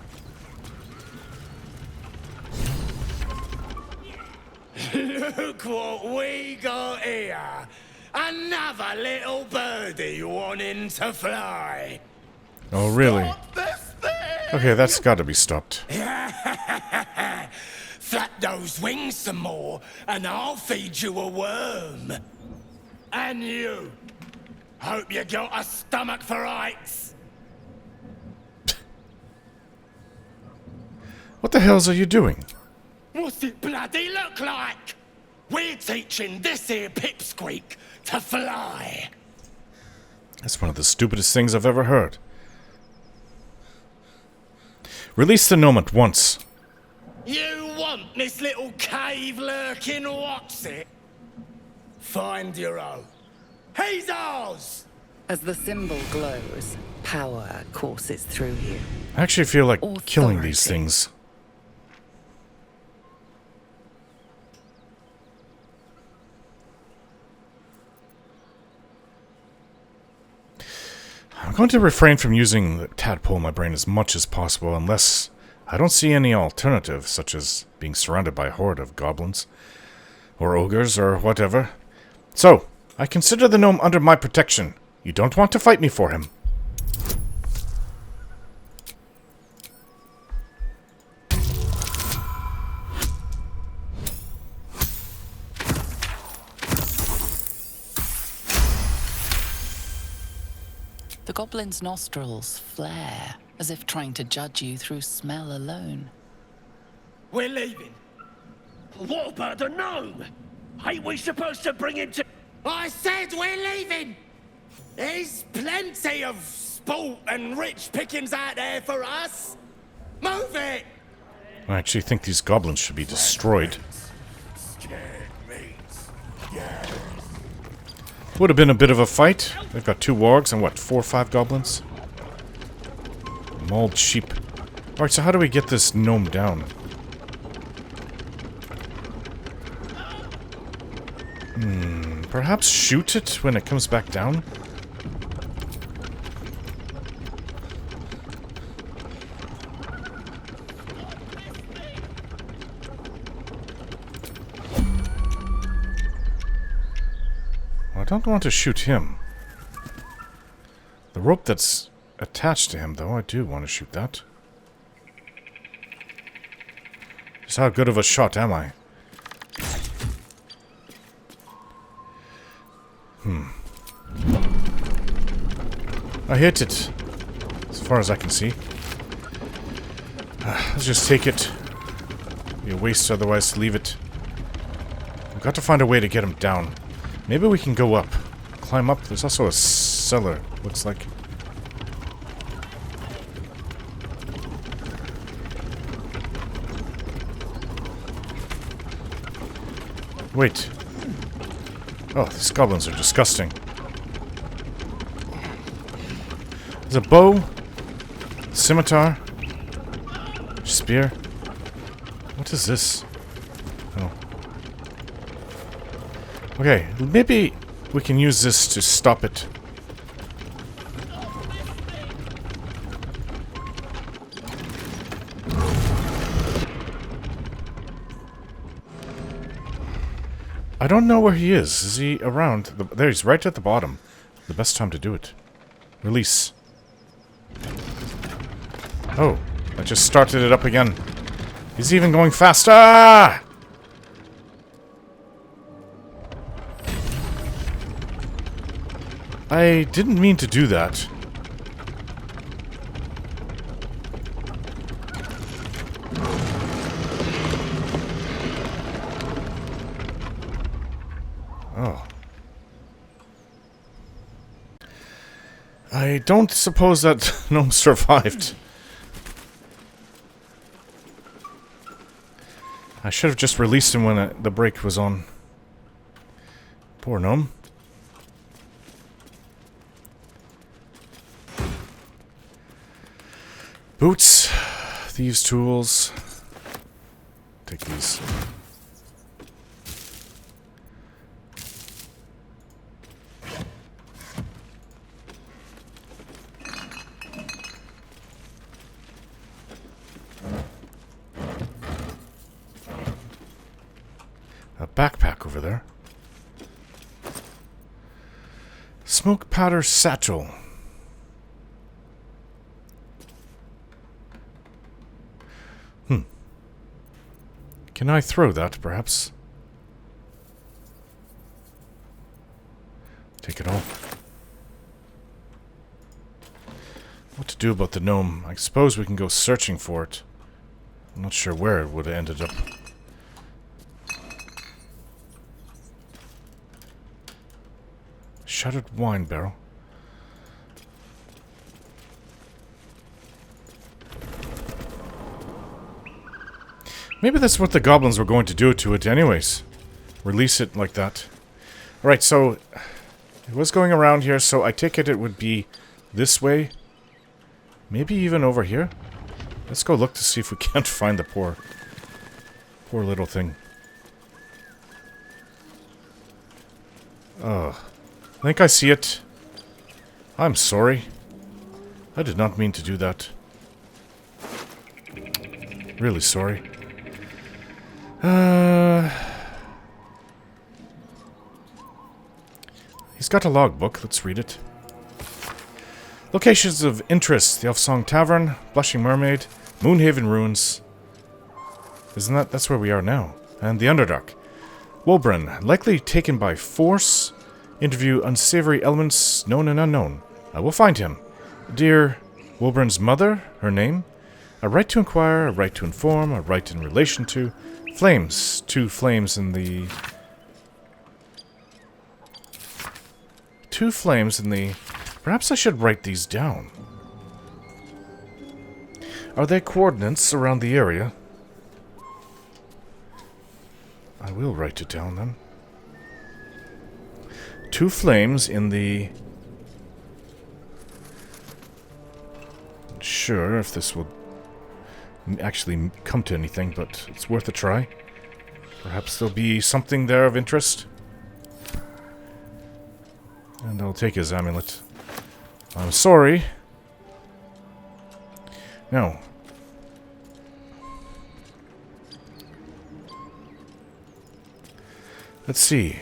Look what we got here. Another little birdie wanting to fly. Oh, really? Okay, that's got to be stopped. Flap those wings some more, and I'll feed you a worm. And you. Hope you got a stomach for heights. What the hells are you doing? What's it bloody look like? We're teaching this here pipsqueak to fly. That's one of the stupidest things I've ever heard. Release the gnome at once. You want this little cave lurking what's it? Find your own. He's ours! As the symbol glows, power courses through you. I actually feel like killing these things. I'm going to refrain from using the tadpole in my brain as much as possible unless I don't see any alternative, such as being surrounded by a horde of goblins, or ogres, or whatever. So, I consider the gnome under my protection. You don't want to fight me for him. The goblin's nostrils flare, as if trying to judge you through smell alone. We're leaving. What about the gnome? Ain't we supposed to bring him to... I said we're leaving! There's plenty of sport and rich pickings out there for us. Move it! I actually think these goblins should be destroyed. Would have been a bit of a fight. They've got 2 wargs and what, 4 or 5 goblins? Mauled sheep. Alright, so how do we get this gnome down? Perhaps shoot it when it comes back down? I don't want to shoot him. The rope that's attached to him, though, I do want to shoot that. Just how good of a shot am I? I hit it, as far as I can see. Let's just take it. It'd be a waste otherwise to leave it. We've got to find a way to get him down. Maybe we can go up. Climb up. There's also a cellar, looks like. Wait. Oh, these goblins are disgusting. There's a bow, scimitar, spear. What is this? Oh. Okay, maybe we can use this to stop it. I don't know where he is. Is he around? There, he's right at the bottom. The best time to do it. Release. Oh, I just started it up again. He's even going faster! I didn't mean to do that. Oh. I don't suppose that gnome survived. I should have just released him when the break was on. Poor gnome. Boots, thieves' tools. Take these. A backpack over there. Smoke powder satchel. Can I throw that, perhaps? Take it all. What to do about the gnome? I suppose we can go searching for it. I'm not sure where it would have ended up. Shattered wine barrel. Maybe that's what the goblins were going to do to it anyways. Release it like that. Alright, so it was going around here, so I take it would be this way. Maybe even over here. Let's go look to see if we can't find the poor little thing. Oh, I think I see it. I'm sorry. I did not mean to do that. Really sorry. He's got a logbook. Let's read it. Locations of interest: the Elfsong Tavern, Blushing Mermaid, Moonhaven Ruins. Isn't that's where we are now? And the Underdark. Wulbren, likely taken by force. Interview unsavory elements known and unknown. I will find him. Dear Wilburn's mother, her name. A right to inquire, a right to inform, a right in relation to. Flames. 2 flames in the... 2 flames in the... Perhaps I should write these down. Are there coordinates around the area? I will write it down then. 2 flames in the... Sure, if this will actually come to anything, but it's worth a try. Perhaps there'll be something there of interest. And I'll take his amulet. I'm sorry. No. Let's see.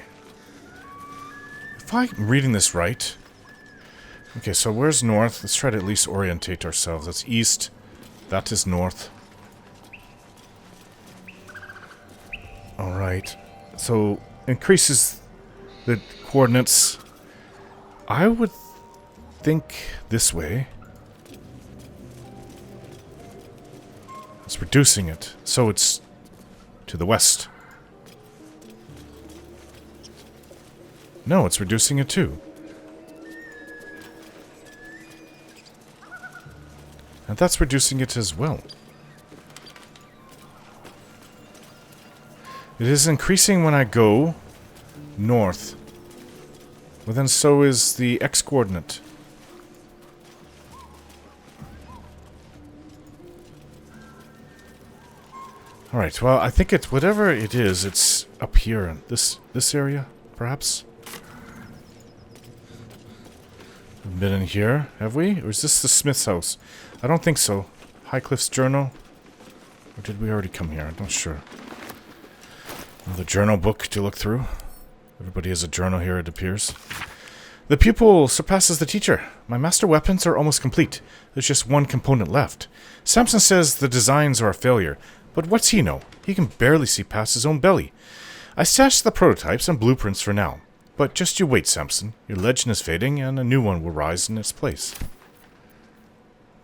If I'm reading this right... Okay, so where's north? Let's try to at least orientate ourselves. That's east. That is north. Alright. So, increases the coordinates. I would think this way. It's reducing it. So it's to the west. No, it's reducing it too. And that's reducing it as well. It is increasing when I go north. Well, then so is the x-coordinate. Alright, well, I think it's... Whatever it is, it's up here in this area, perhaps? We've been in here, have we? Or is this the Smith's house? I don't think so. Highcliffe's journal? Or did we already come here? I'm not sure. Another journal book to look through. Everybody has a journal here, it appears. The pupil surpasses the teacher. My master weapons are almost complete. There's just one component left. Samson says the designs are a failure. But what's he know? He can barely see past his own belly. I stashed the prototypes and blueprints for now. But just you wait, Samson. Your legend is fading, and a new one will rise in its place.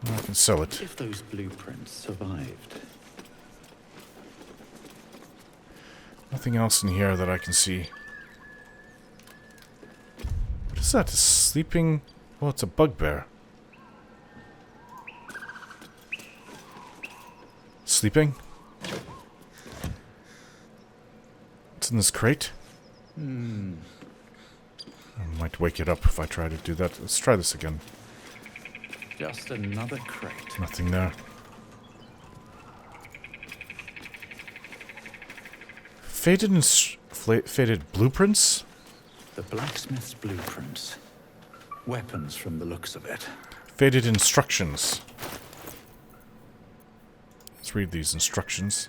I can sell it. If those blueprints survived. Nothing else in here that I can see. What is that? A sleeping... Well, it's a bugbear. Sleeping? What's in this crate? I might wake it up if I try to do that. Let's try this again. Just another crate. Nothing there. Faded blueprints? The blacksmith's blueprints. Weapons from the looks of it. Faded instructions. Let's read these instructions.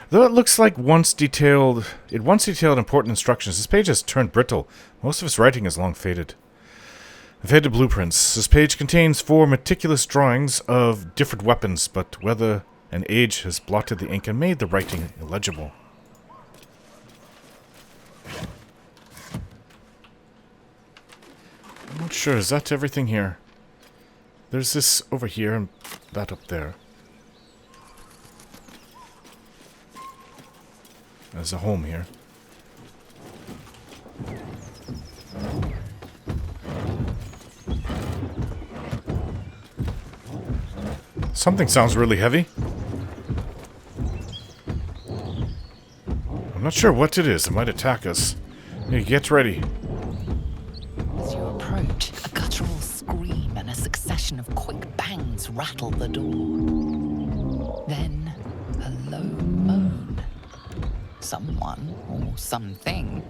Though it looks like it once detailed important instructions, this page has turned brittle. Most of its writing is long faded. Faded blueprints. This page contains 4 meticulous drawings of different weapons, but weather and age has blotted the ink and made the writing illegible. I'm not sure. Is that everything here? There's this over here and that up there. There's a home here. Something sounds really heavy. I'm not sure what it is. It might attack us. Hey, get ready. As you approach, a guttural scream and a succession of quick bangs rattle the door. Then, a low moan. Someone, or something,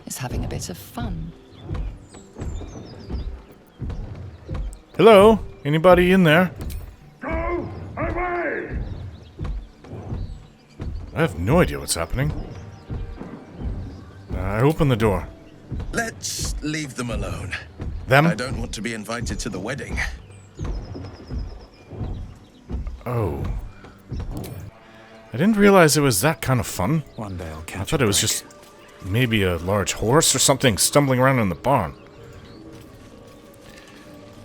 is having a bit of fun. Hello? Anybody in there? Go away! I have no idea what's happening. I open the door. Let's leave them alone. Them? I don't want to be invited to the wedding. Oh. I didn't realize it was that kind of fun. One day I'll catch I thought it was just maybe a large horse or something stumbling around in the barn.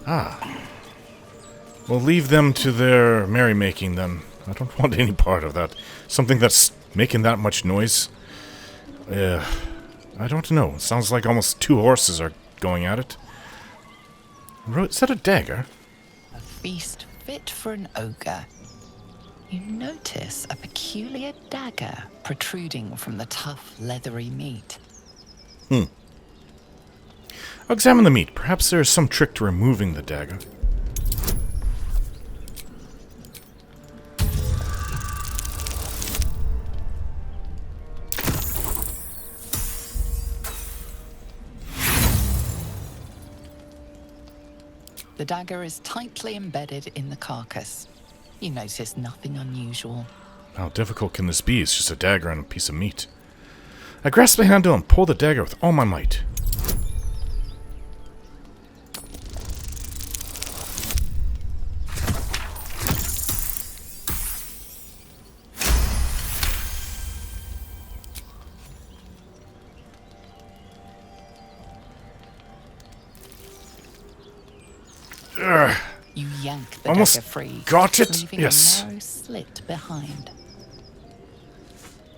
Ah. We'll leave them to their merrymaking then. I don't want any part of that. Something that's making that much noise. I don't know. It sounds like almost 2 horses are going at it. Is that a dagger? A feast fit for an ogre. You notice a peculiar dagger protruding from the tough, leathery meat. I'll examine the meat. Perhaps there is some trick to removing the dagger. The dagger is tightly embedded in the carcass. You notice nothing unusual. How difficult can this be? It's just a dagger and a piece of meat. I grasp the handle and pull the dagger with all my might. You yank the Almost dagger free, got it. leaving Yes. a narrow slit behind.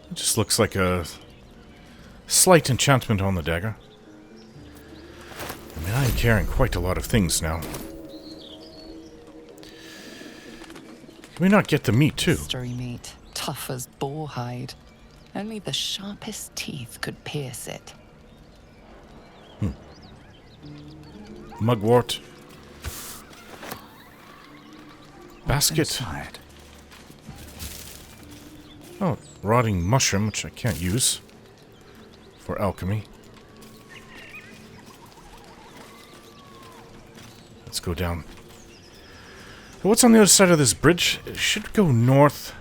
It just looks like a slight enchantment on the dagger. I mean, I am carrying quite a lot of things now. Can we not get the meat too? Mystery meat, tough as boar hide. Only the sharpest teeth could pierce it. Mugwort. Basket. Inside? Oh, rotting mushroom, which I can't use for alchemy. Let's go down. What's on the other side of this bridge? It should go north.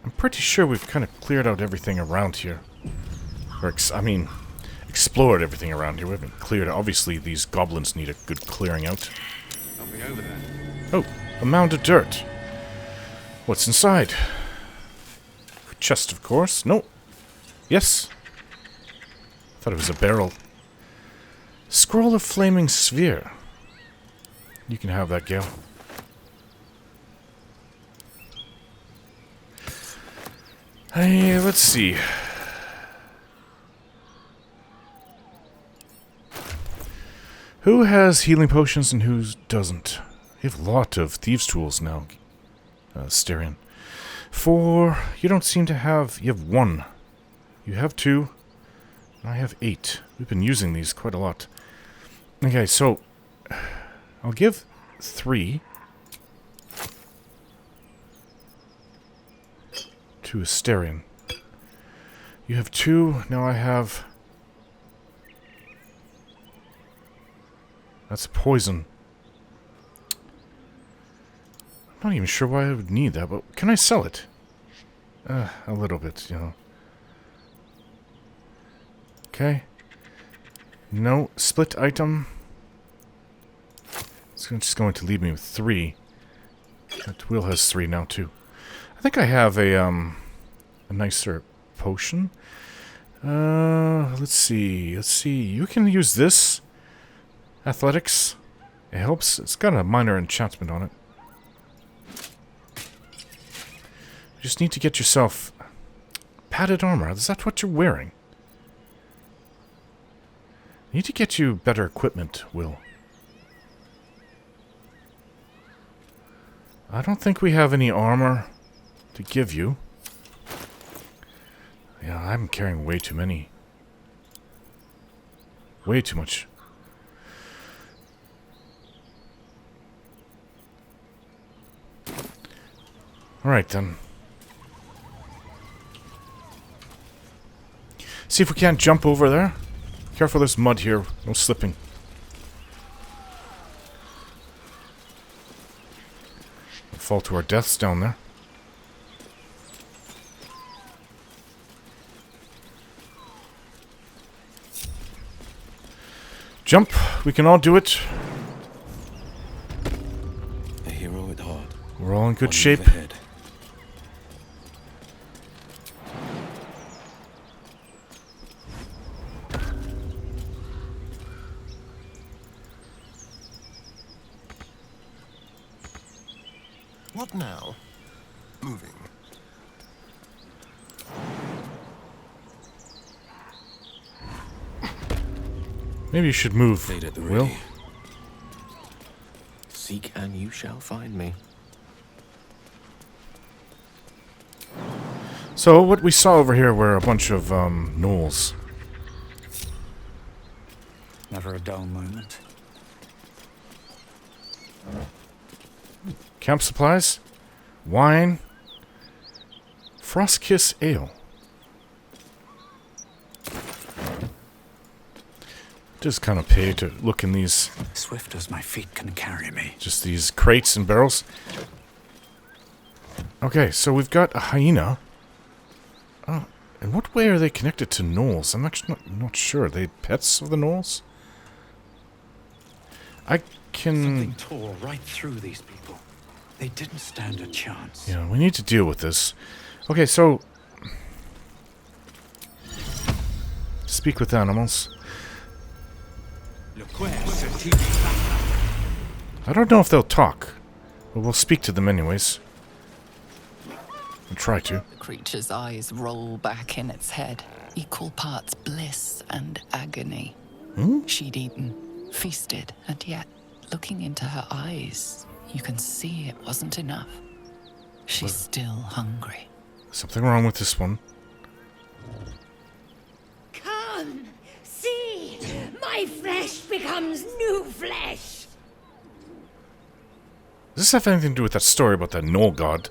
I'm pretty sure we've kind of cleared out everything around here. Or, explored everything around here. We haven't cleared it. Obviously, these goblins need a good clearing out. Help me over there. Oh, a mound of dirt. What's inside? Chest, of course. No. Yes. Thought it was a barrel. Scroll of Flaming Sphere. You can have that, Gale. Hey, let's see. Who has healing potions and who doesn't? You have a lot of thieves' tools now, Styrian. 4. You don't seem to have... You have 1. You have 2. And I have 8. We've been using these quite a lot. Okay, so... I'll give 3 to Styrian. You have 2. Now I have... That's poison. I'm not even sure why I would need that, but can I sell it? A little bit, you know. Okay. No. Split item. It's just going to leave me with 3. That wheel has 3 now, too. I think I have a nicer potion. Let's see. Let's see. You can use this. Athletics. It helps. It's got a minor enchantment on it. You just need to get yourself padded armor. Is that what you're wearing? I need to get you better equipment, Will. I don't think we have any armor to give you. Yeah, I'm carrying way too many. Way too much. Alright then. See if we can't jump over there. Careful, there's mud here. No slipping. We'll fall to our deaths down there. Jump. We can all do it. A hero at heart. We're all in good One shape. move ahead. moving. Maybe you should move, Will. Seek and you shall find me. So what we saw over here were a bunch of gnolls. Never a dull moment. Camp supplies, wine, Frostkiss ale. Just kind of pay to look in these. Swift as my feet can carry me. Just these crates and barrels. Okay, so we've got a hyena. Oh, in what way are they connected to gnolls? I'm actually not sure. Are they pets of the gnolls? I can... Something tore right through these people. They didn't stand a chance. Yeah, we need to deal with this. Okay, so... Speak with animals. I don't know if they'll talk, but we'll speak to them anyways. We'll try to. The creature's eyes roll back in its head, equal parts bliss and agony. She'd eaten, feasted, and yet, looking into her eyes, you can see it wasn't enough. She's still hungry. Something wrong with this one. Come, see, my flesh becomes new flesh. Does this have anything to do with that story about that gnoll god?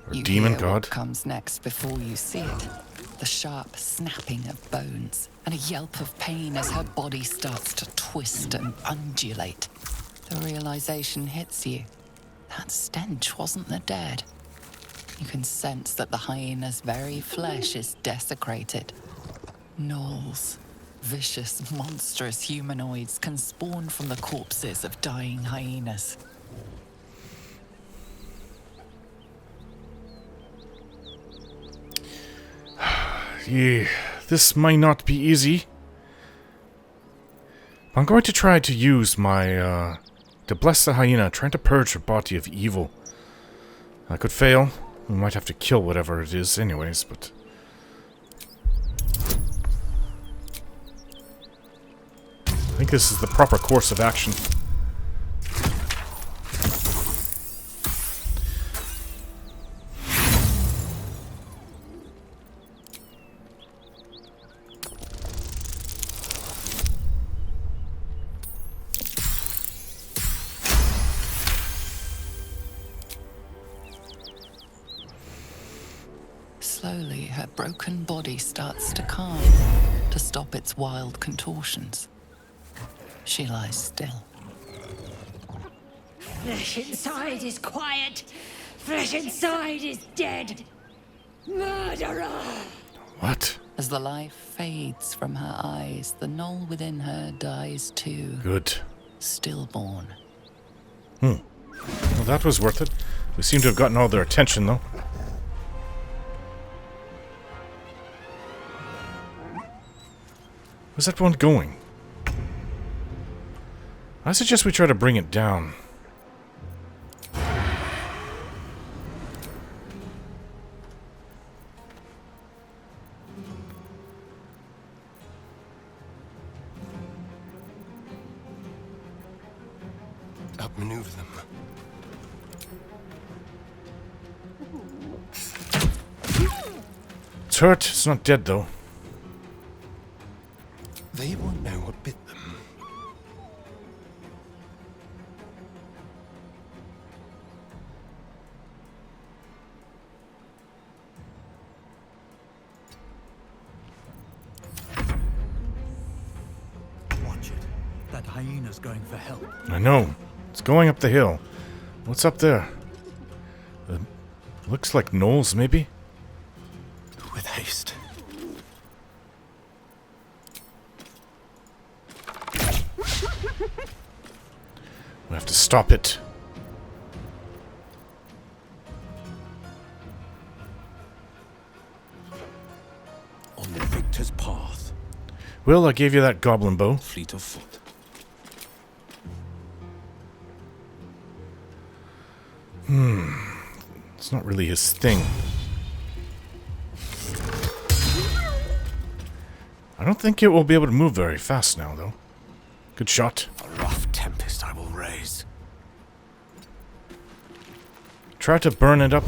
Or You demon hear god? what comes next before you see it. The sharp snapping of bones and a yelp of pain as her body starts to twist and undulate. The realization hits you. That stench wasn't the dead. You can sense that the hyena's very flesh is desecrated. Gnolls, vicious, monstrous humanoids can spawn from the corpses of dying hyenas. Yeah, this might not be easy. I'm going to try to use my, to bless the hyena, trying to purge her body of evil. I could fail. We might have to kill whatever it is anyways, but... I think this is the proper course of action. Slowly, her broken body starts to calm, to stop its wild contortions. She lies still. Flesh inside is quiet. Flesh inside is dead. Murderer! What? As the life fades from her eyes, the gnoll within her dies too. Good. Stillborn. Well, that was worth it. We seem to have gotten all their attention, though. Where's that one going? I suggest we try to bring it down. Outmaneuver them. It's hurt. It's not dead, though. They won't know what bit them. Watch it. That hyena's going for help. I know. It's going up the hill. What's up there? Looks like gnolls, maybe? With haste. We have to stop it. On the victor's path. Will, I gave you that goblin bow. Fleet of foot. It's not really his thing. I don't think it will be able to move very fast now, though. Good shot. A rough tempest I will raise. Try to burn it up.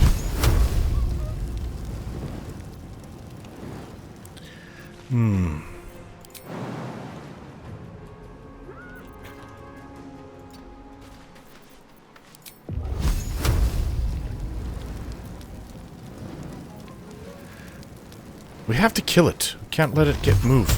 We have to kill it. We can't let it get moved.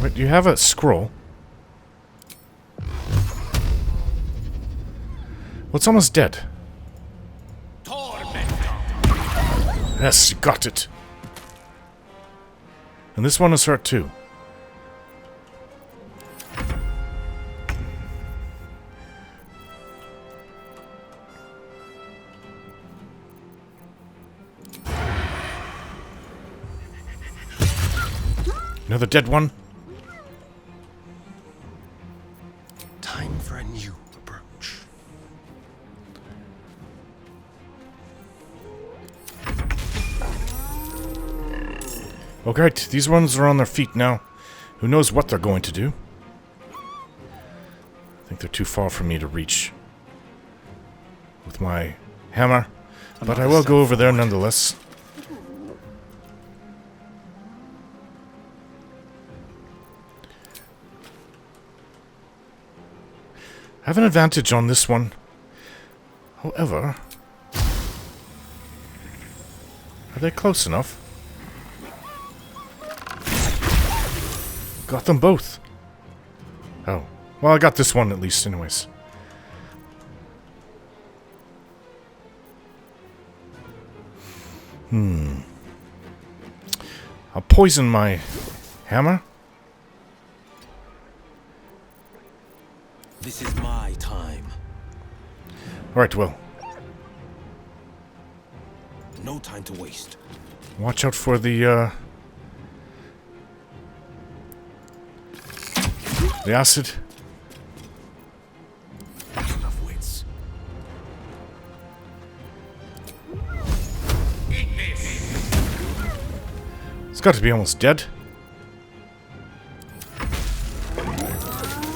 Wait, do you have a scroll? Well, it's almost dead. Yes, you got it. And this one is hurt too. Another dead one. Time for a new approach. Okay, these ones are on their feet now. Who knows what they're going to do? I think they're too far for me to reach with my hammer, but I will go over there nonetheless. I have an advantage on this one. However, are they close enough? Got them both. Oh. Well, I got this one at least anyways. I'll poison my hammer. This is my time. Alright, well. No time to waste. Watch out for the acid. Battle of wits. It's got to be almost dead.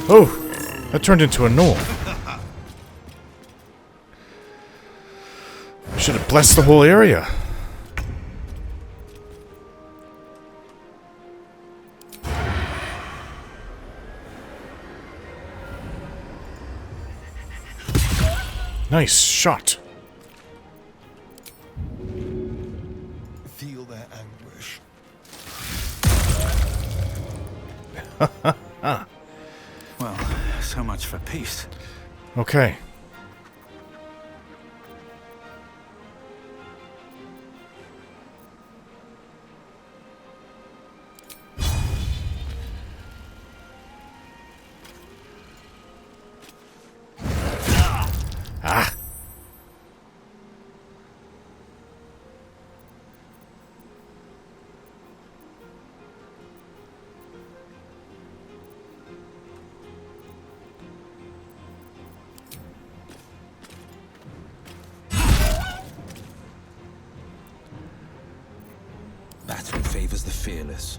Oh! That turned into a gnoll. I should have blessed the whole area. Nice shot. Feel their anguish. Well, so much for peace. Okay. Ah. Battle favors the fearless.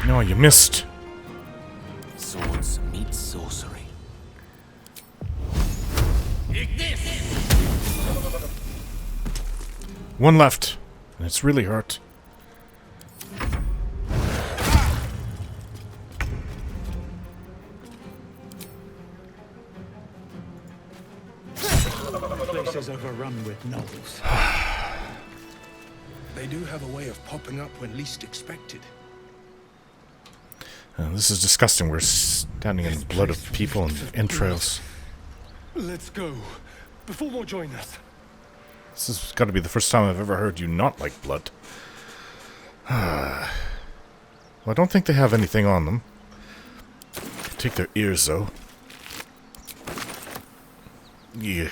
No, you missed. Swords meet sorcery. One left. And it's really hurt. The place is overrun with gnolls. They do have a way of popping up when least expected. This is disgusting. We're standing in blood of people and entrails. Let's go. before more join us. This has got to be the first time I've ever heard you not like blood. Well, I don't think they have anything on them. Take their ears, though. Yeah.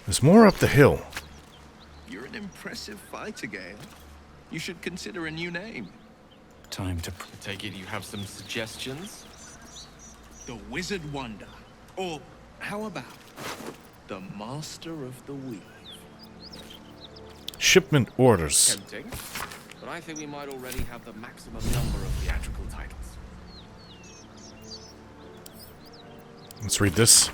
There's more up the hill. You're an impressive fighter, Gale. You should consider a new name. Time to... Take it you have some suggestions? The Wizard Wonder. Or, how about the Master of the Weave? Shipment orders. Tempting, but I think we might already have the maximum number of theatrical titles. Let's read this.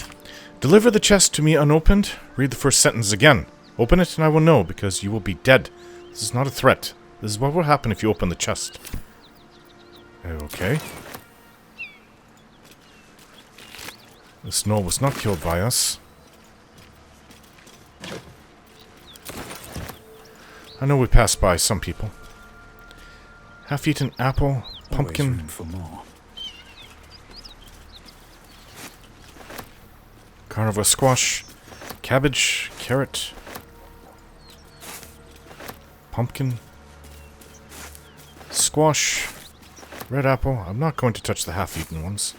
Deliver the chest to me unopened. Read the first sentence again. Open it and I will know, because you will be dead. This is not a threat. This is what will happen if you open the chest. Okay. This gnoll was not killed by us. I know we passed by some people. Half-eaten apple, pumpkin. Always room for more. Carnivore squash, cabbage, carrot, pumpkin, squash, red apple. I'm not going to touch the half-eaten ones.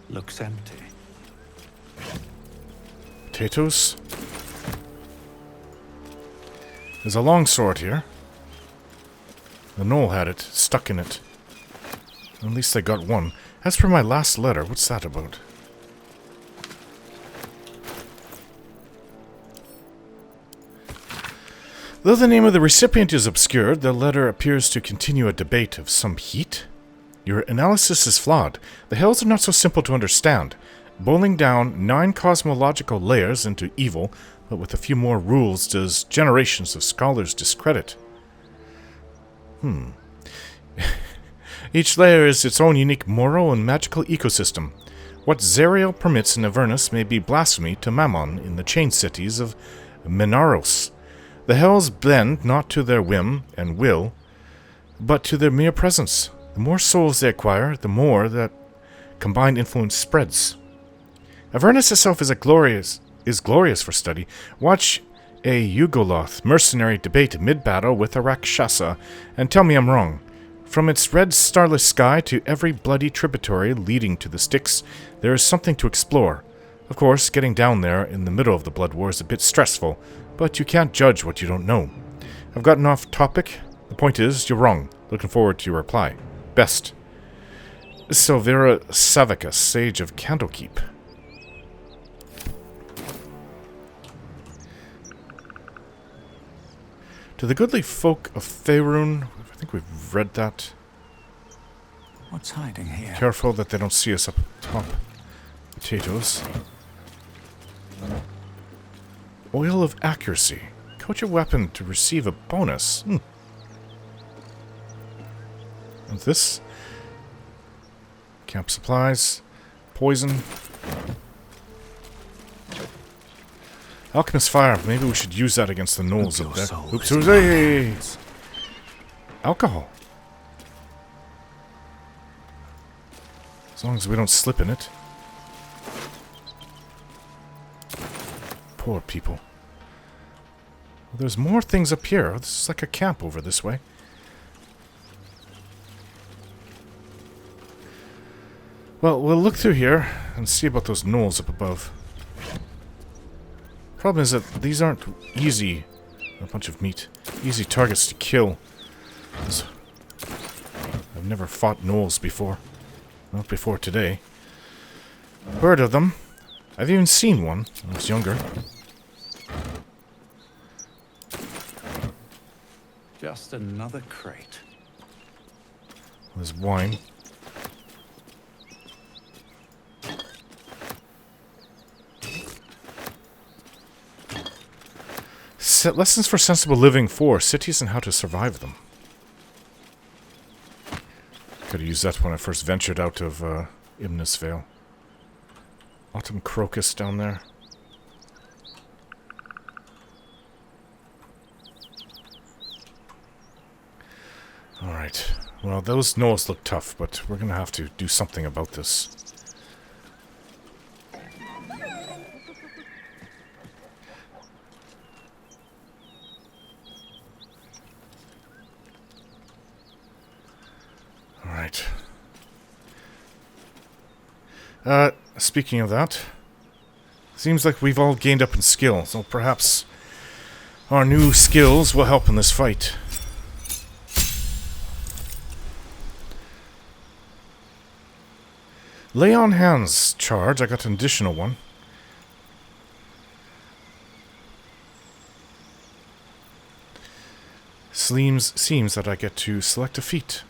Looks empty. Potatoes. There's a long sword here. The gnoll had it, stuck in it. At least I got one. As for my last letter, what's that about? Though the name of the recipient is obscured, the letter appears to continue a debate of some heat. Your analysis is flawed. The hells are not so simple to understand. Boiling down 9 cosmological layers into evil, but with a few more rules, does generations of scholars discredit. Each layer is its own unique moral and magical ecosystem. What Zariel permits in Avernus may be blasphemy to Mammon in the chain cities of Menaros. The hells bend not to their whim and will, but to their mere presence. The more souls they acquire, the more that combined influence spreads. Avernus itself is glorious for study. Watch a Yugoloth mercenary debate mid-battle with a Rakshasa, and tell me I'm wrong. From its red starless sky to every bloody tributary leading to the Styx, there is something to explore. Of course, getting down there in the middle of the Blood War is a bit stressful, but you can't judge what you don't know. I've gotten off topic. The point is, you're wrong. Looking forward to your reply. Best. Silvera Savicus, Sage of Candlekeep. To the goodly folk of Faerun. I think we've read that. What's hiding here? Careful that they don't see us up top. Potatoes. Oil of Accuracy. Coach a weapon to receive a bonus. And this? Camp supplies. Poison. Alchemist fire. Maybe we should use that against the gnolls up there. Oops, hey! Alcohol. As long as we don't slip in it. Poor people. Well, there's more things up here. This is like a camp over this way. Well, we'll look through here and see about those gnolls up above. Problem is that these aren't easy. A bunch of meat. Easy targets to kill. I've never fought gnolls before. Not before today. Heard of them. I've even seen one when I was younger. Just another crate. There's wine. Lessons for Sensible Living 4. Cities and how to survive them. Could have used that when I first ventured out of Imnis Vale. Autumn crocus down there. Alright. Well, those gnolls look tough, but we're gonna have to do something about this. Alright. Speaking of that, seems like we've all gained up in skill, so perhaps our new skills will help in this fight. Lay on hands charge, I got an additional one. Seems that I get to select a feat.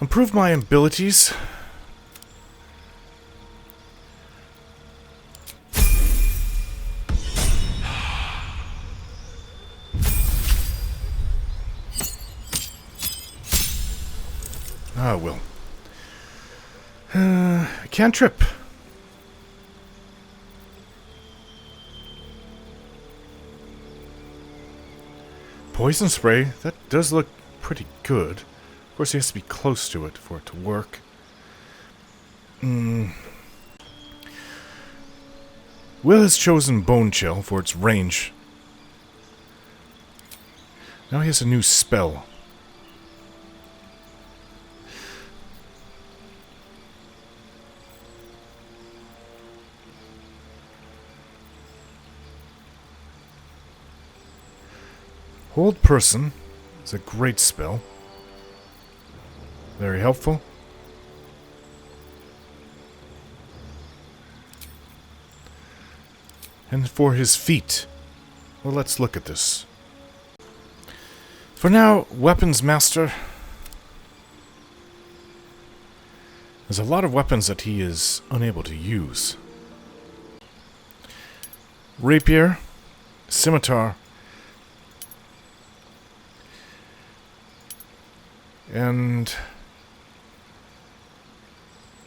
Improve my abilities. Ah, well. Cantrip. Poison spray. That does look pretty good. Of course, he has to be close to it for it to work. Will has chosen Bone Chill for its range. Now he has a new spell. Hold Person is a great spell. Very helpful. And for his feat, well, let's look at this. For now, Weapons Master. There's a lot of weapons that he is unable to use. Rapier, Scimitar, and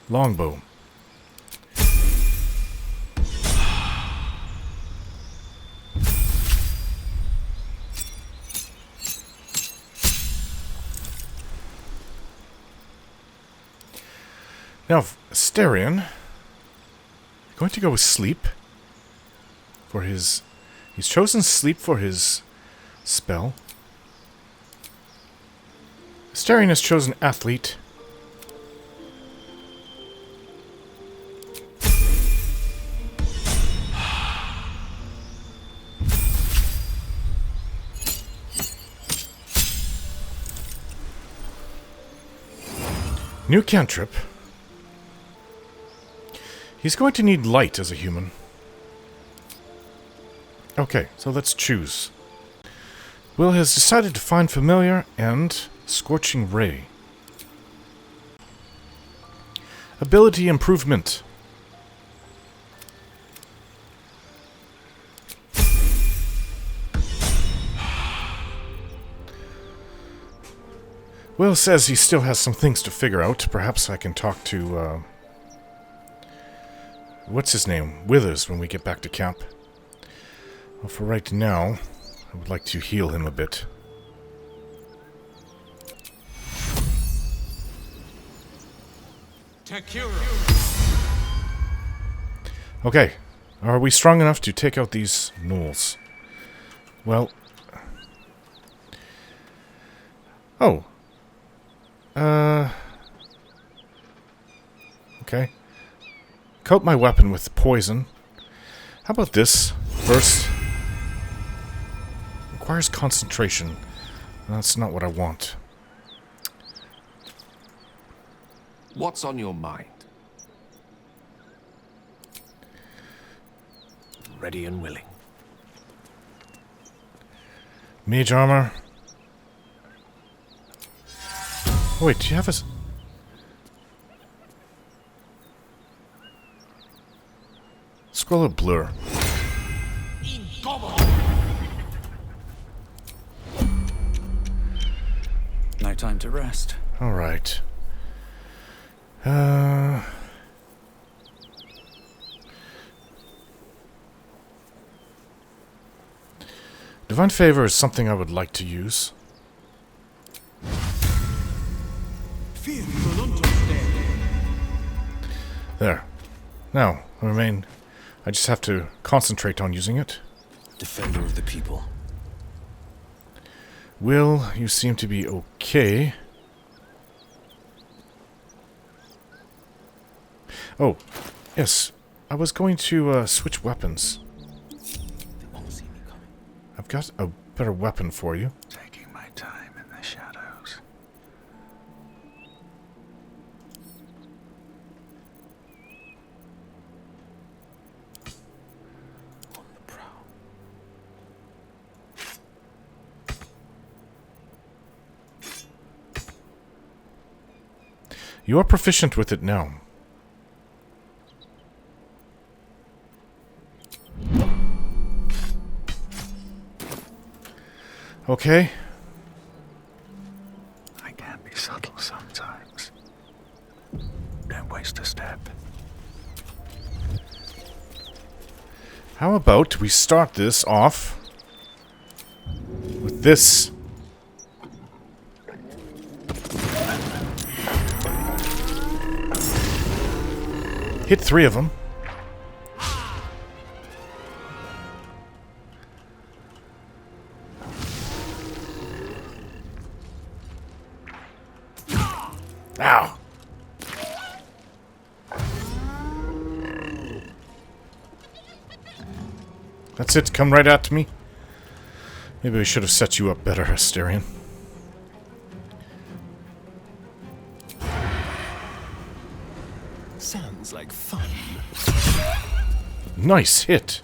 longbow. Now, Asterion, going to go with Sleep for his... He's chosen Sleep for his spell. Asterion has chosen Athlete. New cantrip. He's going to need light as a human. Okay, so let's choose. Will has decided to find Familiar and Scorching Ray. Ability improvement. Will says he still has some things to figure out. Perhaps I can talk to, what's his name? Withers when we get back to camp. Well, for right now, I would like to heal him a bit. Okay. Are we strong enough to take out these gnolls? Well... Oh. Okay. Coat my weapon with poison. How about this? First. Requires concentration. That's not what I want. What's on your mind? Ready and willing. Mage armor. Oh, wait, do you have a... Scroll of Blur. No time to rest. Alright. Divine Favor is something I would like to use. There. Now, I just have to concentrate on using it. Defender of the people. Will, you seem to be okay. Oh, yes. I was going to switch weapons. I've got a better weapon for you. Taking my time in the shadows. On the prowl. You are proficient with it now. Okay. I can be subtle sometimes. Don't waste a step. How about we start this off with this. Hit 3 of them. Ow. That's it. Come right at me. Maybe we should have set you up better, Asterion. Sounds like fun. Nice hit.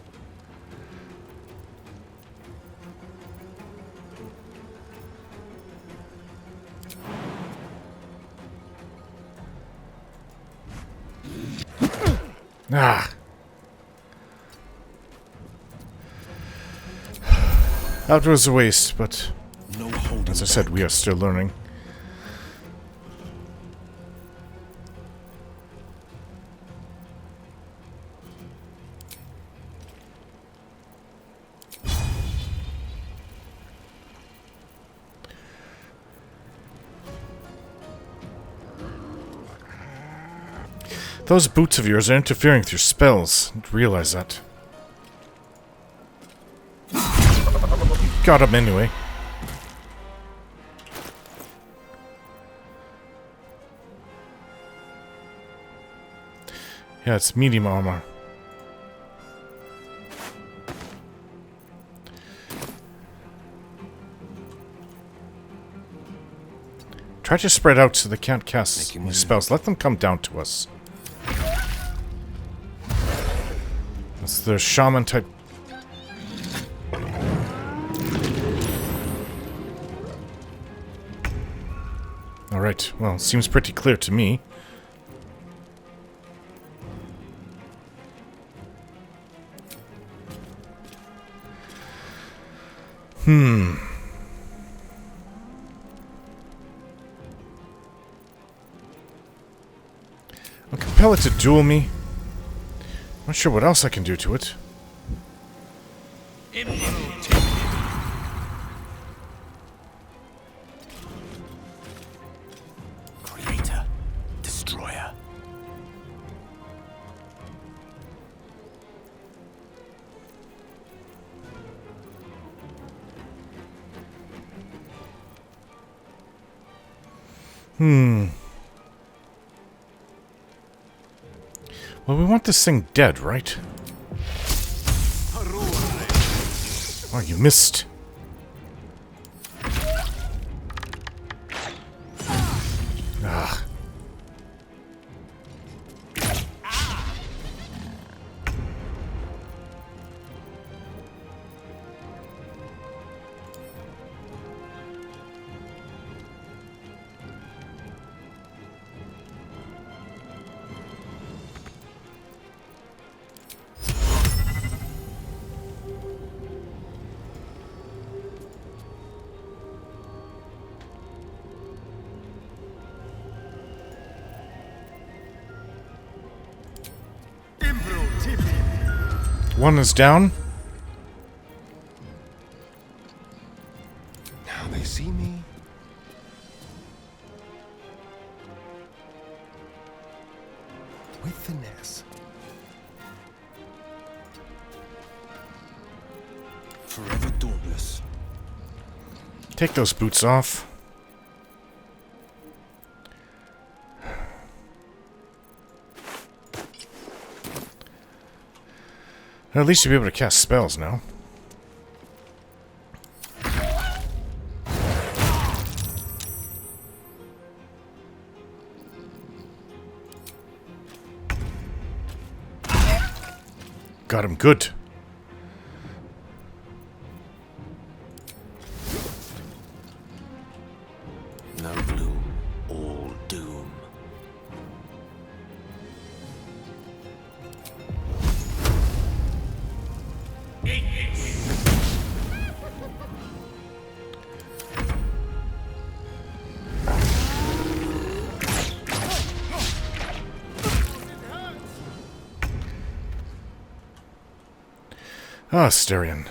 Ah. That was a waste, but as I said, we are still learning. Those boots of yours are interfering with your spells. I didn't realize that. Got him anyway. Yeah, it's medium armor. Try to spread out so they can't cast these spells. Let them come down to us. That's the shaman type. Alright, well, seems pretty clear to me. I'll compel it to duel me. Not sure what else I can do to it. Creator. Destroyer. Well, we want this thing dead, right? Oh, you missed. Ah. One is down. Now they see me. With finesse. Forever dauntless. Take those boots off. At least you'll be able to cast spells now. Got him good. No gloom, all doom. Ah, Styrian.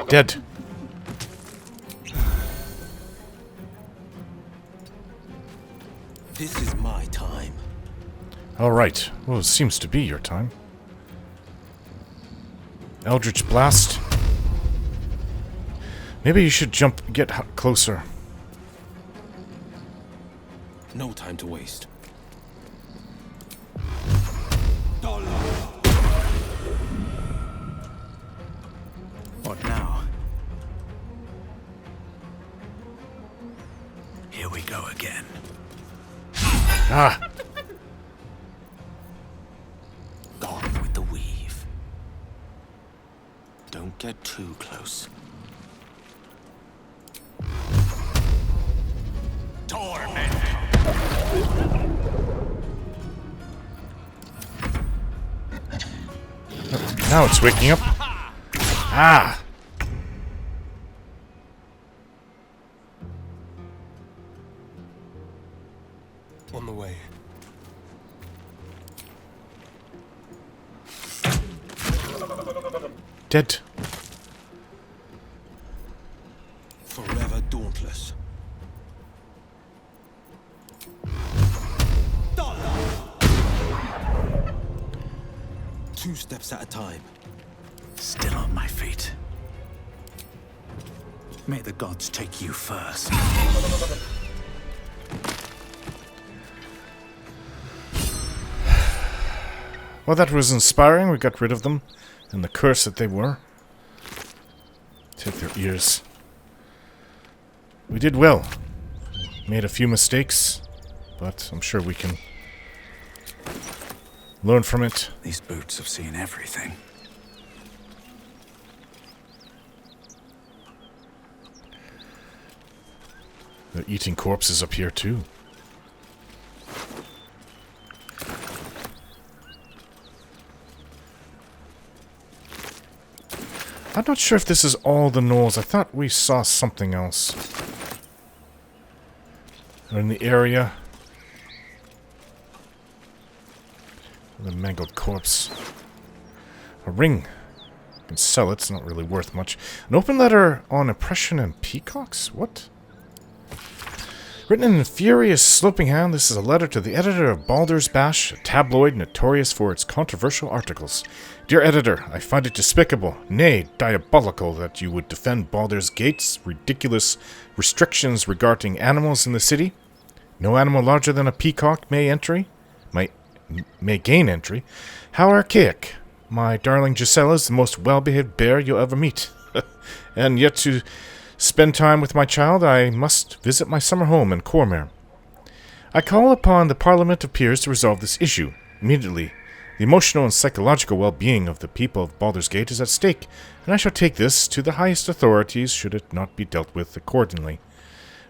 Dead. This is my time. All right. Well, it seems to be your time. Eldritch Blast. Maybe you should get closer. No time to waste. What now? Here we go again. Ah! Gone with the weave. Don't get too close. Torment! Now it's waking up. Ah! On the way. Dead. Forever dauntless. Two steps at a time. Still on my feet. May the gods take you first. Well, that was inspiring. We got rid of them and the curse that they were. Take their ears. We did well. Made a few mistakes, but I'm sure we can learn from it. These boots have seen everything. They're eating corpses up here too. I'm not sure if this is all the gnolls. I thought we saw something else. Or in the area. The mangled corpse. A ring. I can sell it. It's not really worth much. An open letter on oppression and peacocks? What? Written in a furious, sloping hand, this is a letter to the editor of Baldur's Bash, a tabloid notorious for its controversial articles. Dear editor, I find it despicable, nay, diabolical, that you would defend Baldur's Gate's ridiculous restrictions regarding animals in the city. No animal larger than a peacock may gain entry. How archaic. My darling Gisela is the most well-behaved bear you'll ever meet. And yet to spend time with my child, I must visit my summer home in Cormare. I call upon the Parliament of Peers to resolve this issue immediately. The emotional and psychological well-being of the people of Baldur's Gate is at stake, and I shall take this to the highest authorities should it not be dealt with accordingly.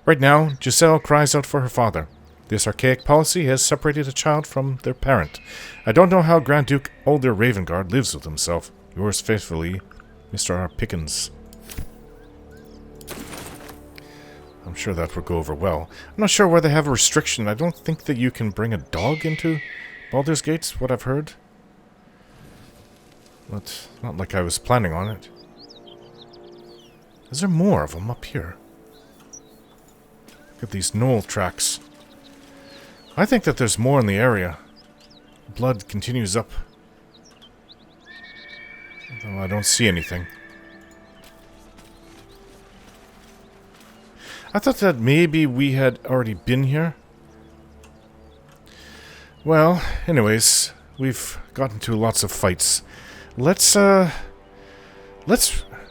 Right now, Giselle cries out for her father. This archaic policy has separated a child from their parent. I don't know how Grand Duke Ulder Ravengard lives with himself. Yours faithfully, Mr. R. Pickens. I'm sure that would go over well. I'm not sure where they have a restriction. I don't think that you can bring a dog into Baldur's Gates, what I've heard. But not like I was planning on it. Is there more of them up here? Look at these gnoll tracks. I think that there's more in the area. Blood continues up. Although I don't see anything. I thought that maybe we had already been here. Well, anyways, we've gotten to lots of fights. Let's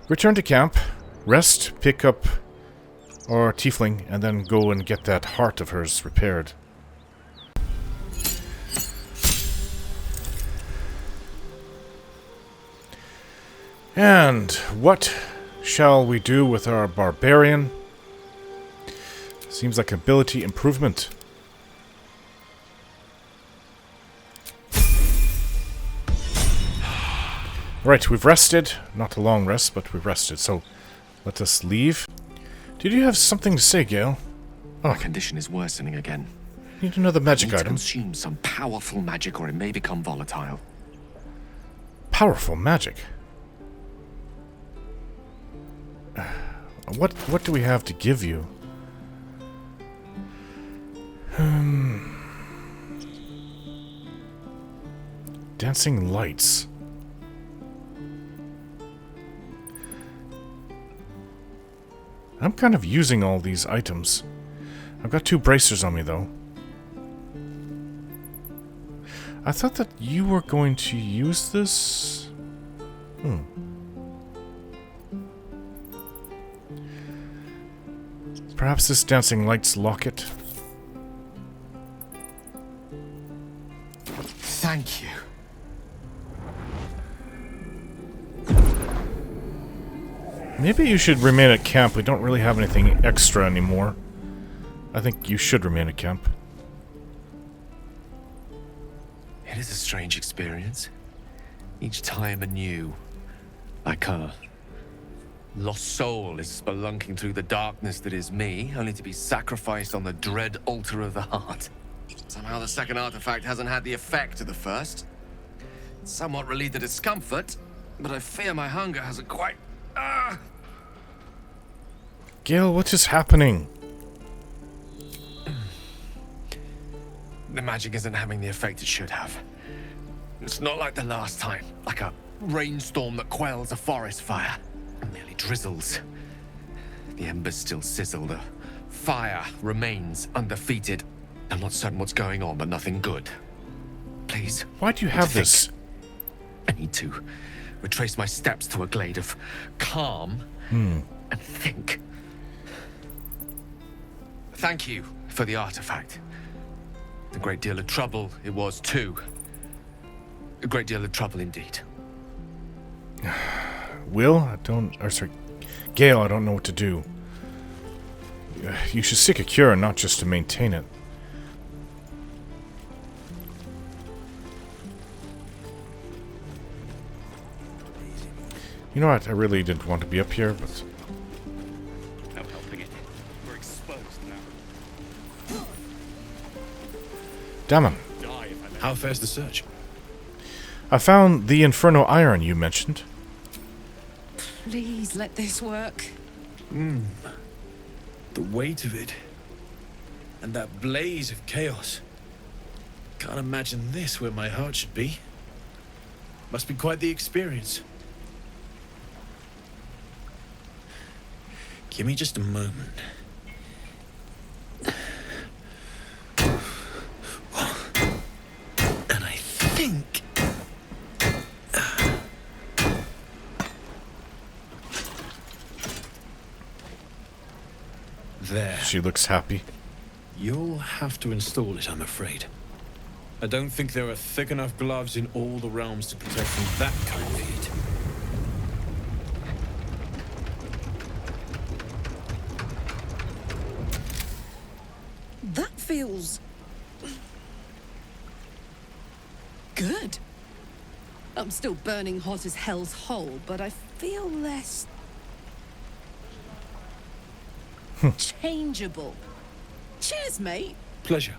return to camp, rest, pick up our tiefling, and then go and get that heart of hers repaired. And what shall we do with our barbarian? Seems like ability improvement. Right, we've rested. Not a long rest, but we've rested, so let us leave. Did you have something to say, Gale? Oh. My condition is worsening again. Need another magic I need to item. consume some powerful magic or it may become volatile. Powerful magic? What do we have to give you? Dancing lights. I'm kind of using all these items. I've got 2 bracers on me, though. I thought that you were going to use this. Perhaps this dancing lights locket. Thank you. Maybe you should remain at camp. We don't really have anything extra anymore. I think you should remain at camp. It is a strange experience. Each time anew. Like a lost soul is spelunking through the darkness that is me, only to be sacrificed on the dread altar of the heart. Somehow the second artifact hasn't had the effect of the first. It's somewhat relieved the discomfort, but I fear my hunger hasn't quite... Gale, what is happening? The magic isn't having the effect it should have. It's not like the last time, like a rainstorm that quells a forest fire. It merely drizzles. The embers still sizzle, the fire remains undefeated. I'm not certain what's going on, but nothing good. Please. Why do you have this? I need to retrace my steps to a glade of calm and think. Thank you for the artifact. A great deal of trouble it was too. A great deal of trouble indeed. Gale, I don't know what to do. You should seek a cure, not just to maintain it. You know what? I really didn't want to be up here, but... No helping it. We're exposed now. Damn it. How fares the search? I found the Inferno Iron you mentioned. Please let this work. The weight of it. And that blaze of chaos. Can't imagine this where my heart should be. Must be quite the experience. Give me just a moment. And I think... There. She looks happy. You'll have to install it, I'm afraid. I don't think there are thick enough gloves in all the realms to protect from that kind of heat. That feels... good. I'm still burning hot as hell's hole, but I feel less... changeable. Cheers, mate. Pleasure.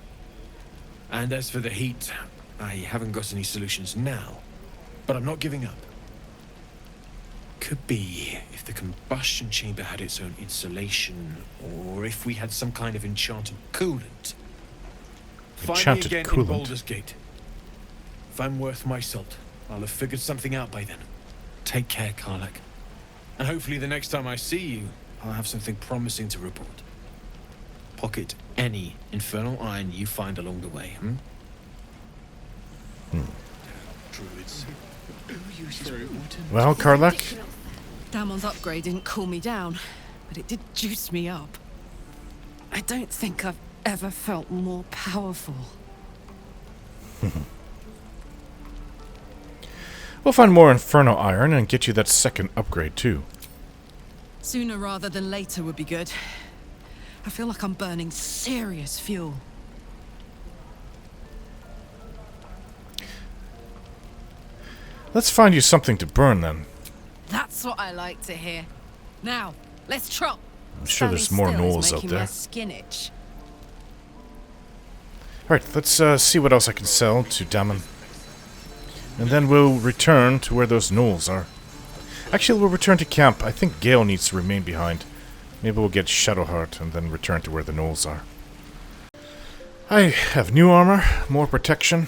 And as for the heat, I haven't got any solutions now. But I'm not giving up. Could be if the combustion chamber had its own insulation, or if we had some kind of enchanted coolant. Find me again in Baldur's Gate. If I'm worth my salt, I'll have figured something out by then. Take care, Karlach. And hopefully the next time I see you, I'll have something promising to report. Pocket any infernal iron you find along the way, Well, Karlach? Damon's upgrade didn't cool me down, but it did juice me up. I don't think I've ever felt more powerful. We'll find more Inferno Iron and get you that second upgrade, too. Sooner rather than later would be good. I feel like I'm burning serious fuel. Let's find you something to burn, then. That's what I like to hear. Now, let's trot. I'm sure there's more gnolls out there. Skin itch. Alright, let's see what else I can sell to Damon. And then we'll return to where those gnolls are. Actually, we'll return to camp. I think Gale needs to remain behind. Maybe we'll get Shadowheart and then return to where the gnolls are. I have new armor, more protection.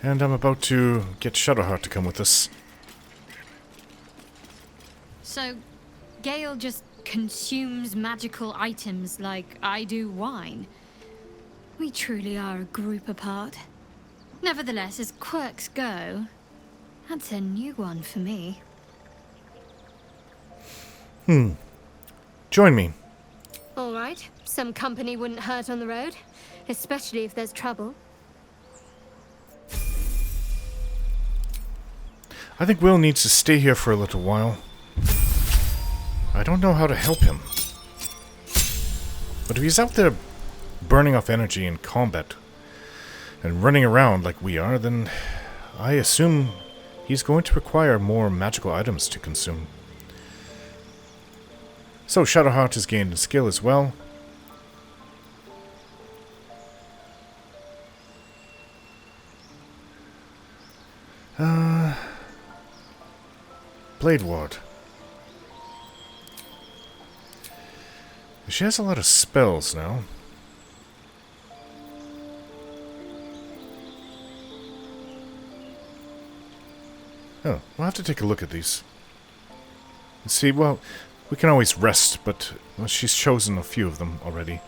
And I'm about to get Shadowheart to come with us. So, Gale just consumes magical items like I do wine. We truly are a group apart. Nevertheless, as quirks go, that's a new one for me. Join me. All right. Some company wouldn't hurt on the road, especially if there's trouble. I think Will needs to stay here for a little while. I don't know how to help him. But if he's out there burning off energy in combat and running around like we are, then I assume he's going to require more magical items to consume. So Shadowheart has gained in skill as well. Blade Ward. She has a lot of spells now. Oh, we'll have to take a look at these. Let's see, well, we can always rest, but well, she's chosen a few of them already.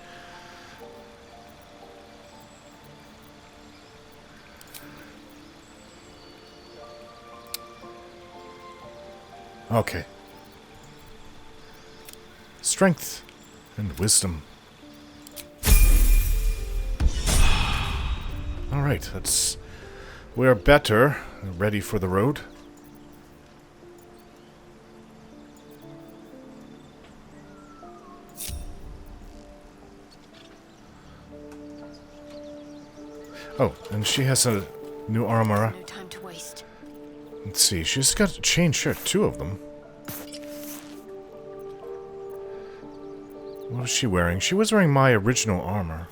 Okay. Strength and wisdom. Alright, we're better, ready for the road. Oh, and she has a new armor. No time to waste. Let's see, she's got a chain shirt, 2 of them. What was she wearing? She was wearing my original armor.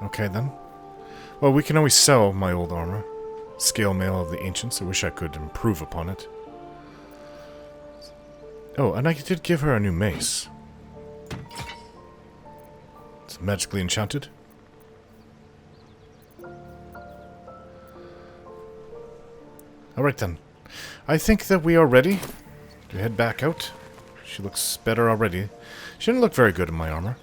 Okay then. Well, we can always sell my old armor. Scale mail of the ancients. I wish I could improve upon it. Oh, and I did give her a new mace. It's magically enchanted. Alright then. I think that we are ready to head back out. She looks better already. She didn't look very good in my armor.